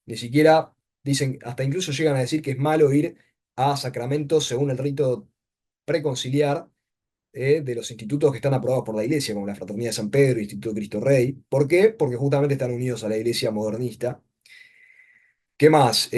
ni siquiera dicen, hasta incluso llegan a decir que es malo ir a sacramentos según el rito preconciliar de los institutos que están aprobados por la Iglesia, como la Fraternidad de San Pedro, Instituto Cristo Rey. ¿Por qué? Porque justamente están unidos a la Iglesia modernista. ¿Qué más?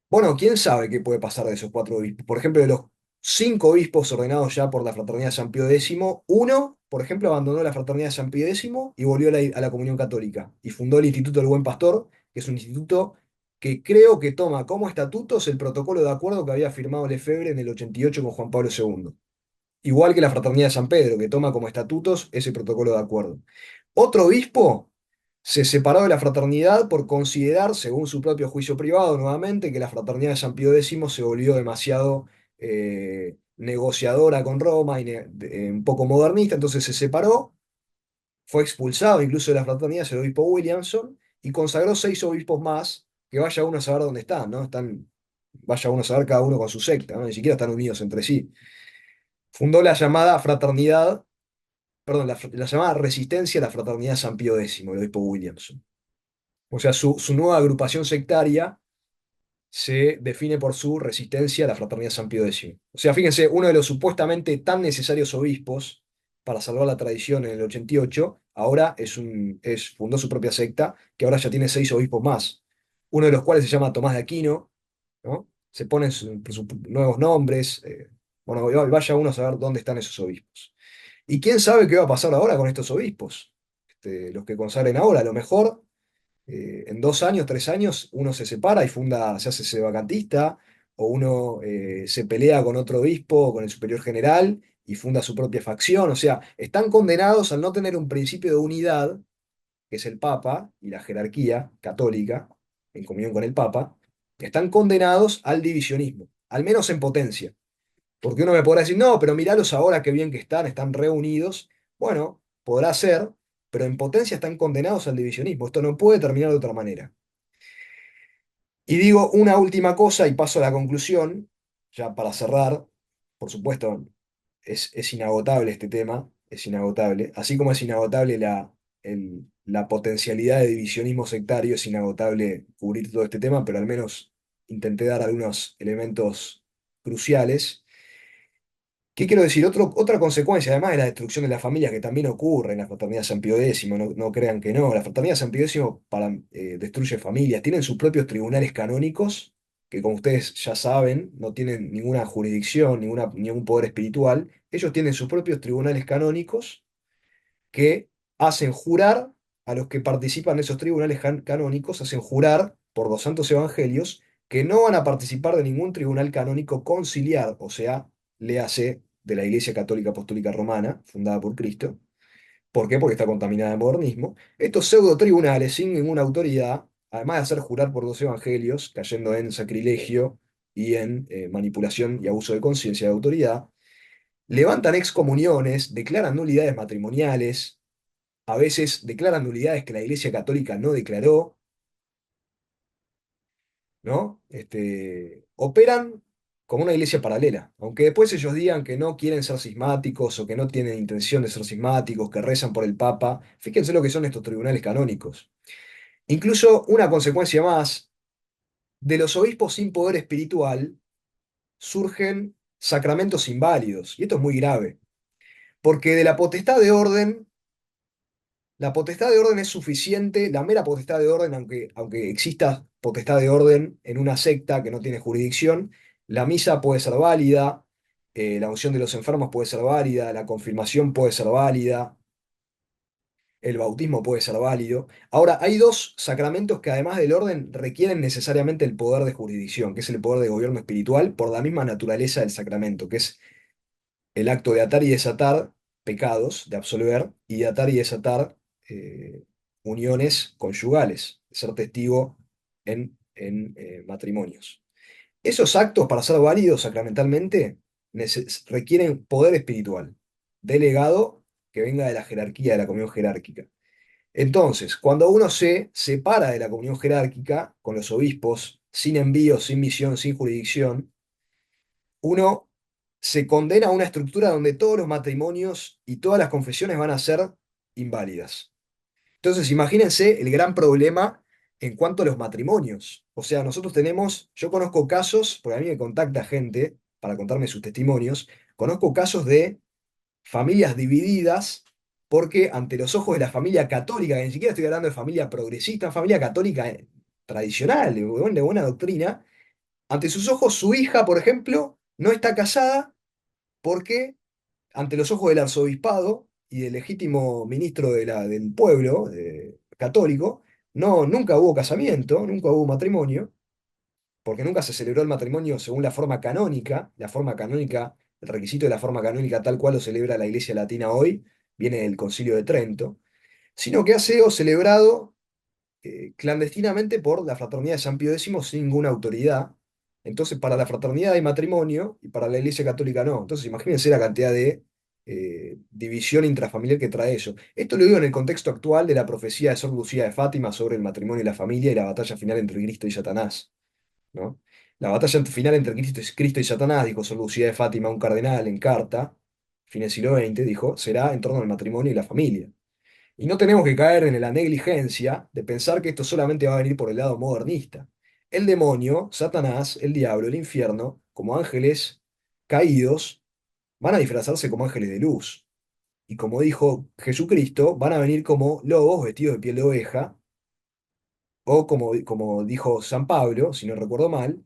Bueno, quién sabe qué puede pasar de esos 4 obispos. Por ejemplo, de los 5 obispos ordenados ya por la Fraternidad de San Pío X, uno, por ejemplo, abandonó la Fraternidad de San Pío X y volvió a la Comunión Católica y fundó el Instituto del Buen Pastor, que es un instituto que creo que toma como estatutos el protocolo de acuerdo que había firmado Lefebvre en el 88 con Juan Pablo II. Igual que la Fraternidad de San Pedro, que toma como estatutos ese protocolo de acuerdo. Otro obispo se separó de la fraternidad por considerar, según su propio juicio privado nuevamente, que la Fraternidad de San Pío X se volvió demasiado negociadora con Roma y un poco modernista, entonces se separó, fue expulsado incluso de la fraternidad, es el obispo Williamson, y consagró 6 obispos más, que vaya uno a saber dónde están, ¿no? Vaya uno a saber cada uno con su secta, ¿no? Ni siquiera están unidos entre sí. Fundó la llamada fraternidad, perdón, la llamada resistencia a la fraternidad de San Pío X, el obispo Williamson. O sea, su nueva agrupación sectaria se define por su resistencia a la fraternidad de San Pío X. O sea, fíjense, uno de los supuestamente tan necesarios obispos para salvar la tradición en el 88, ahora fundó su propia secta, que ahora ya tiene 6 obispos más, uno de los cuales se llama Tomás de Aquino, ¿no? Se ponen sus nuevos nombres. Bueno, vaya uno a saber dónde están esos obispos. ¿Y quién sabe qué va a pasar ahora con estos obispos? Los que consagren ahora, a lo mejor en 2 años, 3 años, uno se separa y se hace sedevacantista, o uno se pelea con otro obispo, con el superior general, y funda su propia facción. O sea, están condenados al no tener un principio de unidad, que es el Papa y la jerarquía católica, en comunión con el Papa, están condenados al divisionismo, al menos en potencia. Porque uno me podrá decir, no, pero míralos ahora, qué bien que están reunidos. Bueno, podrá ser, pero en potencia están condenados al divisionismo. Esto no puede terminar de otra manera. Y digo una última cosa y paso a la conclusión, ya para cerrar. Por supuesto, es inagotable este tema, es inagotable. Así como es inagotable la potencialidad de divisionismo sectario, es inagotable cubrir todo este tema, pero al menos intenté dar algunos elementos cruciales. ¿Qué quiero decir? Otra consecuencia, además de la destrucción de las familias, que también ocurre en la Fraternidad San Pío X, no, no crean que no. La Fraternidad San Pío X destruye familias, tienen sus propios tribunales canónicos, que como ustedes ya saben, no tienen ninguna jurisdicción, ningún poder espiritual. Ellos tienen sus propios tribunales canónicos que hacen jurar a los que participan de esos tribunales canónicos, hacen jurar por los santos evangelios que no van a participar de ningún tribunal canónico conciliar, o sea, léase de la Iglesia Católica Apostólica Romana, fundada por Cristo. ¿Por qué? Porque está contaminada de modernismo. Estos pseudo tribunales, sin ninguna autoridad, además de hacer jurar por los evangelios, cayendo en sacrilegio y en manipulación y abuso de conciencia de autoridad, levantan excomuniones, declaran nulidades matrimoniales, a veces declaran nulidades que la Iglesia Católica no declaró, ¿no? Operan como una iglesia paralela, aunque después ellos digan que no quieren ser cismáticos o que no tienen intención de ser cismáticos, que rezan por el Papa. Fíjense lo que son estos tribunales canónicos. Incluso una consecuencia más, de los obispos sin poder espiritual surgen sacramentos inválidos, y esto es muy grave, porque de la potestad de orden es suficiente, la mera potestad de orden, aunque exista potestad de orden en una secta que no tiene jurisdicción, la misa puede ser válida, la unción de los enfermos puede ser válida, la confirmación puede ser válida, el bautismo puede ser válido. Ahora, hay 2 sacramentos que además del orden requieren necesariamente el poder de jurisdicción, que es el poder de gobierno espiritual por la misma naturaleza del sacramento, que es el acto de atar y desatar pecados, de absolver, y de atar y desatar eh, uniones conyugales, ser testigo en matrimonios. Esos actos, para ser válidos sacramentalmente, requieren poder espiritual, delegado que venga de la jerarquía, de la comunión jerárquica. Entonces, cuando uno se separa de la comunión jerárquica con los obispos, sin envío, sin misión, sin jurisdicción, uno se condena a una estructura donde todos los matrimonios y todas las confesiones van a ser inválidas. Entonces, imagínense el gran problema en cuanto a los matrimonios. O sea, nosotros tenemos, yo conozco casos, porque a mí me contacta gente para contarme sus testimonios, conozco casos de familias divididas porque ante los ojos de la familia católica, que ni siquiera estoy hablando de familia progresista, familia católica tradicional, de buena doctrina, ante sus ojos su hija, por ejemplo, no está casada porque ante los ojos del arzobispado y del legítimo ministro del pueblo católico, no, nunca hubo casamiento, nunca hubo matrimonio, porque nunca se celebró el matrimonio según la forma canónica, el requisito de la forma canónica tal cual lo celebra la Iglesia Latina hoy, viene del Concilio de Trento, sino que ha sido celebrado clandestinamente por la Fraternidad de San Pío X sin ninguna autoridad. Entonces, para la fraternidad hay matrimonio y para la Iglesia Católica no. Entonces, imagínense la cantidad de división intrafamiliar que trae eso. Esto lo digo en el contexto actual de la profecía de Sor Lucía de Fátima sobre el matrimonio y la familia y la batalla final entre Cristo y Satanás, ¿no? La batalla final entre Cristo y Satanás, dijo Sor Lucía de Fátima, un cardenal en carta, fin del siglo XX, dijo, será en torno al matrimonio y la familia. Y no tenemos que caer en la negligencia de pensar que esto solamente va a venir por el lado modernista. El demonio, Satanás, el diablo, el infierno, como ángeles caídos, van a disfrazarse como ángeles de luz. Y como dijo Jesucristo, van a venir como lobos vestidos de piel de oveja, o como dijo San Pablo, si no recuerdo mal,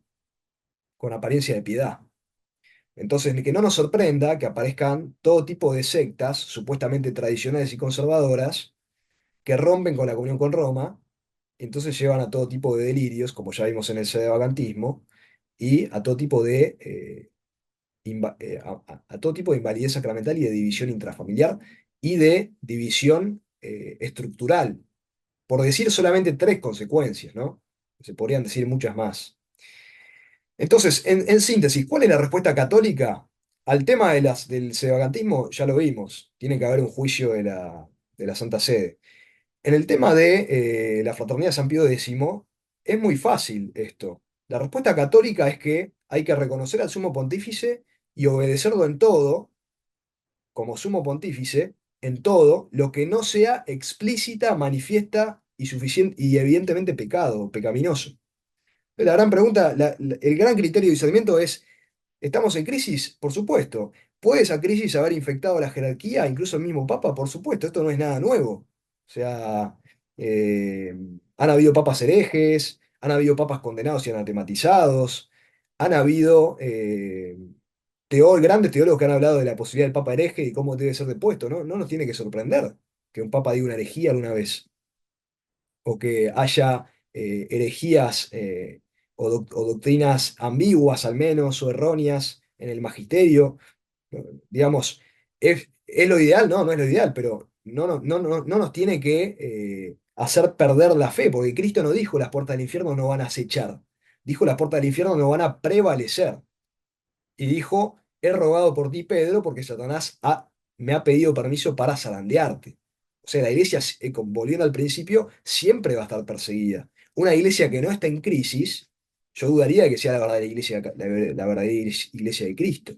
con apariencia de piedad. Entonces, que no nos sorprenda que aparezcan todo tipo de sectas supuestamente tradicionales y conservadoras que rompen con la comunión con Roma. Entonces llevan a todo tipo de delirios, como ya vimos en el sedevacantismo, y a todo tipo de, a todo tipo de invalidez sacramental y de división intrafamiliar y de división estructural. Por decir solamente tres consecuencias, ¿no? Se podrían decir muchas más. Entonces, en síntesis, ¿cuál es la respuesta católica? Al tema del sedevacantismo ya lo vimos, tiene que haber un juicio de la Santa Sede. En el tema de la fraternidad de San Pío X, es muy fácil esto. La respuesta católica es que hay que reconocer al sumo pontífice y obedecerlo en todo, como sumo pontífice, en todo, lo que no sea explícita, manifiesta y suficiente y evidentemente pecado, pecaminoso. La gran pregunta, el gran criterio de discernimiento es: ¿estamos en crisis? Por supuesto. ¿Puede esa crisis haber infectado la jerarquía, incluso el mismo Papa? Por supuesto, esto no es nada nuevo. O sea, eh, han habido papas herejes, han habido papas condenados y anatematizados, han habido grandes teólogos que han hablado de la posibilidad del papa hereje y cómo debe ser depuesto, ¿no? No nos tiene que sorprender que un papa diga una herejía alguna vez o que haya herejías o doctrinas ambiguas al menos o erróneas en el magisterio. Digamos, ¿es lo ideal? No, no es lo ideal, pero no nos tiene que hacer perder la fe, porque Cristo no dijo las puertas del infierno no van a acechar, dijo las puertas del infierno no van a prevalecer. Y dijo, he rogado por ti, Pedro, porque Satanás me ha pedido permiso para zarandearte. O sea, la iglesia, volviendo al principio, siempre va a estar perseguida. Una iglesia que no está en crisis, yo dudaría de que sea la verdadera iglesia, la verdadera iglesia de Cristo.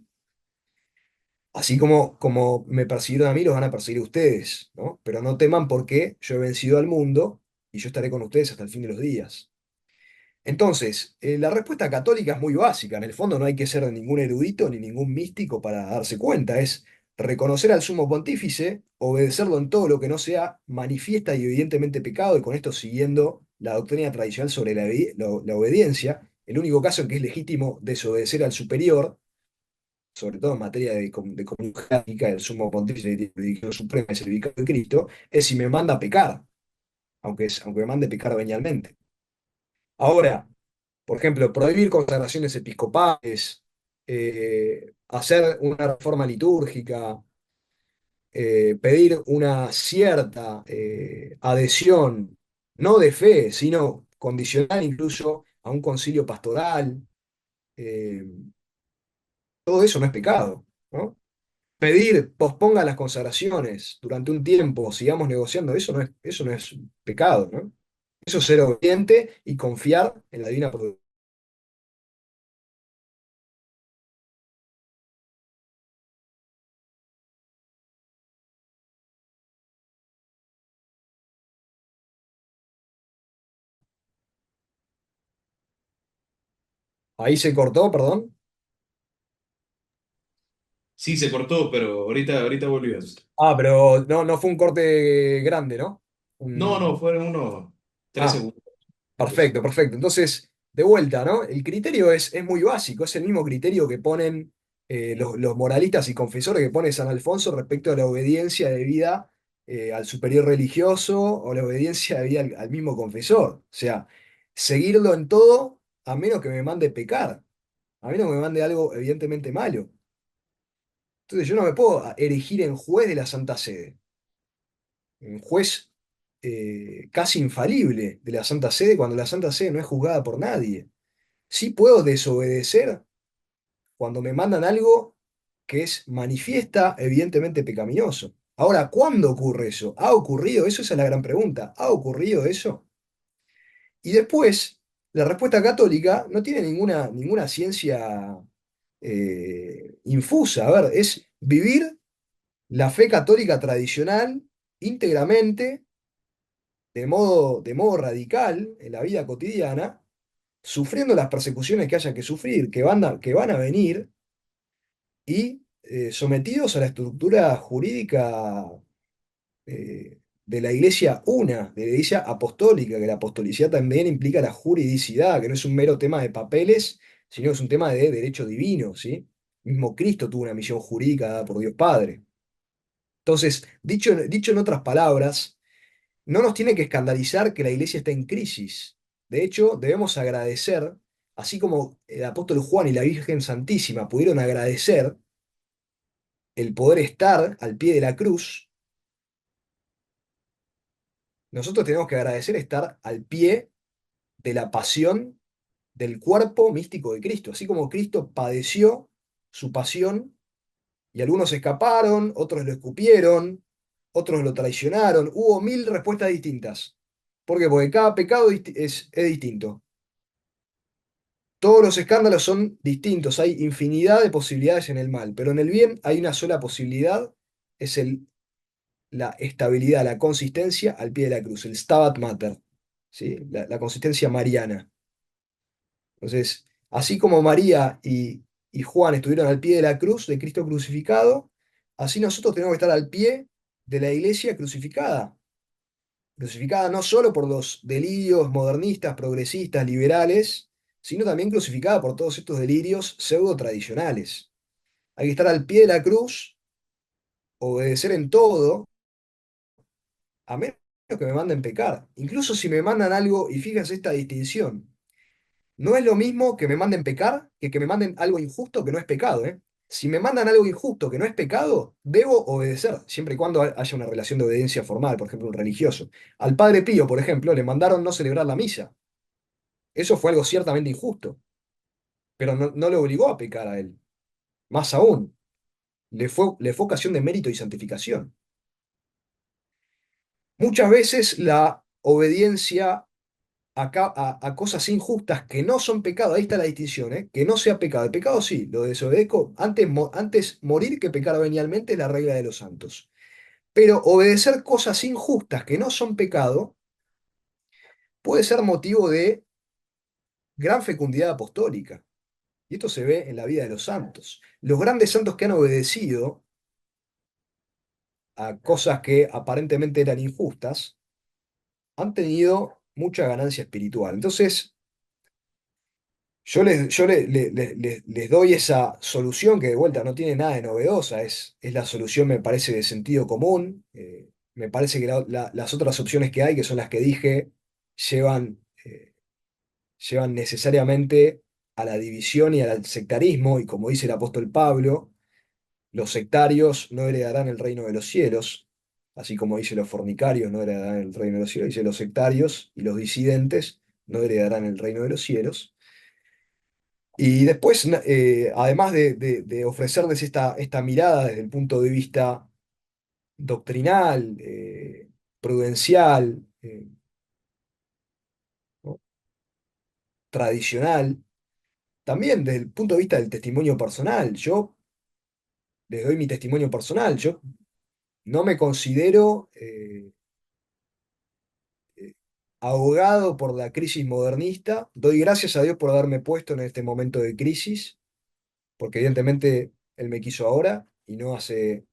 Así como me persiguieron a mí, los van a perseguir a ustedes, ¿no? Pero no teman porque yo he vencido al mundo y yo estaré con ustedes hasta el fin de los días. Entonces, la respuesta católica es muy básica. En el fondo no hay que ser ningún erudito ni ningún místico para darse cuenta. Es reconocer al sumo pontífice, obedecerlo en todo lo que no sea manifiesta y evidentemente pecado, y con esto siguiendo la doctrina tradicional sobre la obediencia. El único caso en que es legítimo desobedecer al superior, sobre todo en materia de comunión jerárquica, el sumo pontífice de jurisdicción suprema es el vicario de Cristo, es si me manda a pecar, aunque me mande pecar venialmente. Ahora, por ejemplo, prohibir consagraciones episcopales, hacer una reforma litúrgica, pedir una cierta adhesión, no de fe, sino condicional incluso a un concilio pastoral, eh, todo eso no es pecado, ¿no? Pedir, posponga las consagraciones durante un tiempo, sigamos negociando, eso no es pecado, ¿no? Eso es ser obediente y confiar en la divina providencia. Ahí se cortó, perdón. Sí, se cortó, pero ahorita volvió. Ah, pero no fue un corte grande, ¿no? No, no, Un... fueron unos 3 Ah, segundos. Algo así. perfecto, perfecto. Entonces, de vuelta, ¿no? El criterio es muy básico, es el mismo criterio que ponen los moralistas y confesores que pone San Alfonso respecto a la obediencia debida al superior religioso o la obediencia debida al mismo confesor. O sea, seguirlo en todo a menos que me mande pecar, a menos que me mande algo evidentemente malo. Entonces yo no me puedo erigir en juez de la Santa Sede, en juez casi infalible de la Santa Sede cuando la Santa Sede no es juzgada por nadie. Sí puedo desobedecer cuando me mandan algo que es manifiesta, evidentemente pecaminoso. Ahora, ¿cuándo ocurre eso? ¿Ha ocurrido eso? Esa es la gran pregunta. ¿Ha ocurrido eso? Y después, la respuesta católica no tiene ninguna ciencia infusa. A ver, es vivir la fe católica tradicional íntegramente, de modo radical en la vida cotidiana, sufriendo las persecuciones que haya que sufrir, que van a venir, y sometidos a la estructura jurídica de la Iglesia una, de la Iglesia apostólica, que la apostolicidad también implica la juridicidad, que no es un mero tema de papeles, sino que es un tema de derecho divino, ¿sí? Mismo Cristo tuvo una misión jurídica dada por Dios Padre. Entonces, dicho en otras palabras, no nos tiene que escandalizar que la Iglesia esté en crisis. De hecho, debemos agradecer, así como el apóstol Juan y la Virgen Santísima pudieron agradecer el poder estar al pie de la cruz, nosotros tenemos que agradecer estar al pie de la pasión del cuerpo místico de Cristo. Así como Cristo padeció su pasión y algunos escaparon, otros lo escupieron, otros lo traicionaron. Hubo mil respuestas distintas. ¿Por qué? Porque cada pecado es distinto. Todos los escándalos son distintos, hay infinidad de posibilidades en el mal, pero en el bien hay una sola posibilidad, es la estabilidad, la consistencia al pie de la cruz, el Stabat Mater, ¿sí? La consistencia mariana. Entonces, así como María y Juan estuvieron al pie de la cruz de Cristo crucificado, así nosotros tenemos que estar al pie de la iglesia crucificada. Crucificada no solo por los delirios modernistas, progresistas, liberales, sino también crucificada por todos estos delirios pseudo tradicionales. Hay que estar al pie de la cruz, obedecer en todo, a menos que me manden pecar. Incluso si me mandan algo, y fíjense esta distinción, no es lo mismo que me manden pecar que me manden algo injusto que no es pecado, ¿eh? Si me mandan algo injusto que no es pecado, debo obedecer, siempre y cuando haya una relación de obediencia formal, por ejemplo, un religioso. Al Padre Pío, por ejemplo, le mandaron no celebrar la misa. Eso fue algo ciertamente injusto, pero no le obligó a pecar a él. Más aún, le fue ocasión de mérito y santificación. Muchas veces la obediencia a cosas injustas que no son pecado, ahí está la distinción, ¿eh? Que no sea pecado. El pecado sí, lo desobedezco. Antes morir que pecar venialmente es la regla de los santos. Pero obedecer cosas injustas que no son pecado puede ser motivo de gran fecundidad apostólica. Y esto se ve en la vida de los santos. Los grandes santos que han obedecido a cosas que aparentemente eran injustas han tenido mucha ganancia espiritual. Entonces, yo les doy esa solución que de vuelta no tiene nada de novedosa, es la solución, me parece, de sentido común. Me parece que las otras opciones que hay, que son las que dije, llevan, llevan necesariamente a la división y al sectarismo, y como dice el apóstol Pablo, los sectarios no heredarán el reino de los cielos, así como dice los fornicarios no heredarán el reino de los cielos, dice los sectarios y los disidentes no heredarán el reino de los cielos. Y después, además de ofrecerles esta mirada desde el punto de vista doctrinal, prudencial, ¿no? Tradicional, también desde el punto de vista del testimonio personal. Yo les doy mi testimonio personal. Yo no me considero ahogado por la crisis modernista. Doy gracias a Dios por haberme puesto en este momento de crisis, porque evidentemente Él me quiso ahora y no hace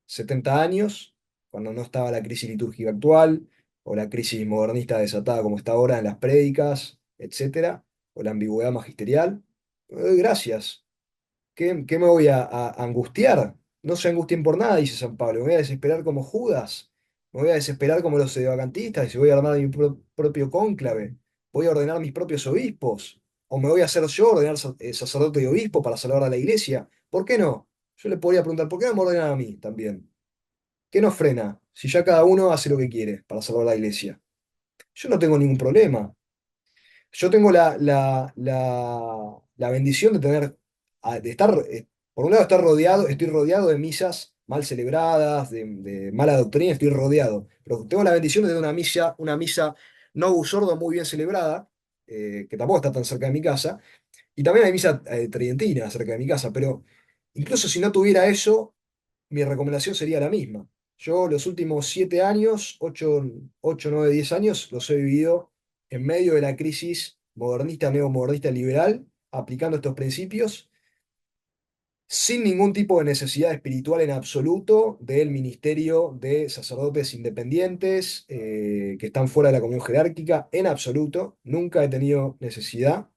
70 años, cuando no estaba la crisis litúrgica actual, o la crisis modernista desatada como está ahora en las prédicas, etcétera, o la ambigüedad magisterial. Le doy gracias. ¿Qué me voy a angustiar? No se angustien por nada, dice San Pablo. Me voy a desesperar como Judas. Me voy a desesperar como los sedevacantistas y voy a armar mi propio cónclave. Voy a ordenar mis propios obispos. O me voy a hacer yo ordenar sacerdote y obispo para salvar a la iglesia. ¿Por qué no? Yo le podría preguntar, ¿por qué no me ordenan a mí también? ¿Qué nos frena? Si ya cada uno hace lo que quiere para salvar la iglesia. Yo no tengo ningún problema. Yo tengo la bendición de tener, de estar, por un lado estoy rodeado de misas mal celebradas, de mala doctrina, estoy rodeado. Pero tengo la bendición de tener una misa no sordo muy bien celebrada, que tampoco está tan cerca de mi casa. Y también hay misa tridentina cerca de mi casa, pero incluso si no tuviera eso, mi recomendación sería la misma. Yo los últimos 7 años, 9, 10 años, los he vivido en medio de la crisis modernista, neomodernista, liberal, aplicando estos principios, sin ningún tipo de necesidad espiritual en absoluto del ministerio de sacerdotes independientes que están fuera de la comunión jerárquica, en absoluto. Nunca he tenido necesidad,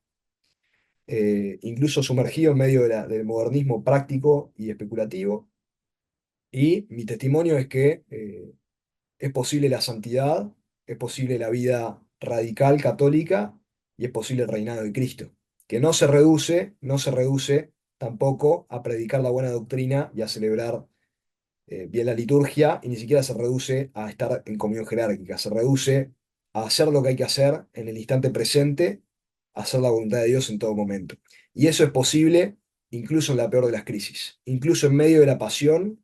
incluso sumergido en medio del modernismo práctico y especulativo. Y mi testimonio es que es posible la santidad, es posible la vida radical católica y es posible el reinado de Cristo, que no se reduce tampoco a predicar la buena doctrina y a celebrar bien la liturgia, y ni siquiera se reduce a estar en comunión jerárquica, se reduce a hacer lo que hay que hacer en el instante presente, a hacer la voluntad de Dios en todo momento. Y eso es posible incluso en la peor de las crisis, incluso en medio de la pasión.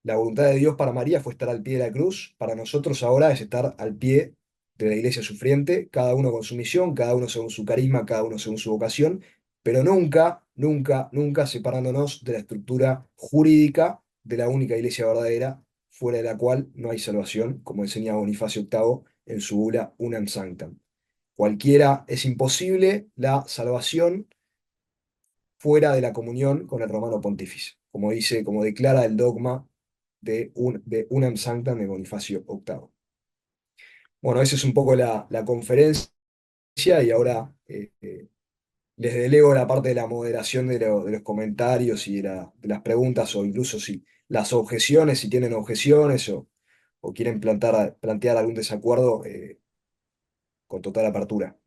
La voluntad de Dios para María fue estar al pie de la cruz. Para nosotros ahora es estar al pie de la iglesia sufriente, cada uno con su misión, cada uno según su carisma, cada uno según su vocación, pero nunca, nunca, nunca separándonos de la estructura jurídica de la única iglesia verdadera, fuera de la cual no hay salvación, como enseña Bonifacio VIII en su bula Unam Sanctam. Cualquiera es imposible la salvación fuera de la comunión con el romano pontífice, como dice, como declara el dogma de Unam Sanctam de Bonifacio VIII. Bueno, esa es un poco la conferencia y ahora les delego la parte de la moderación de los comentarios y de las preguntas o incluso si las objeciones, si tienen objeciones o quieren plantear algún desacuerdo con total apertura.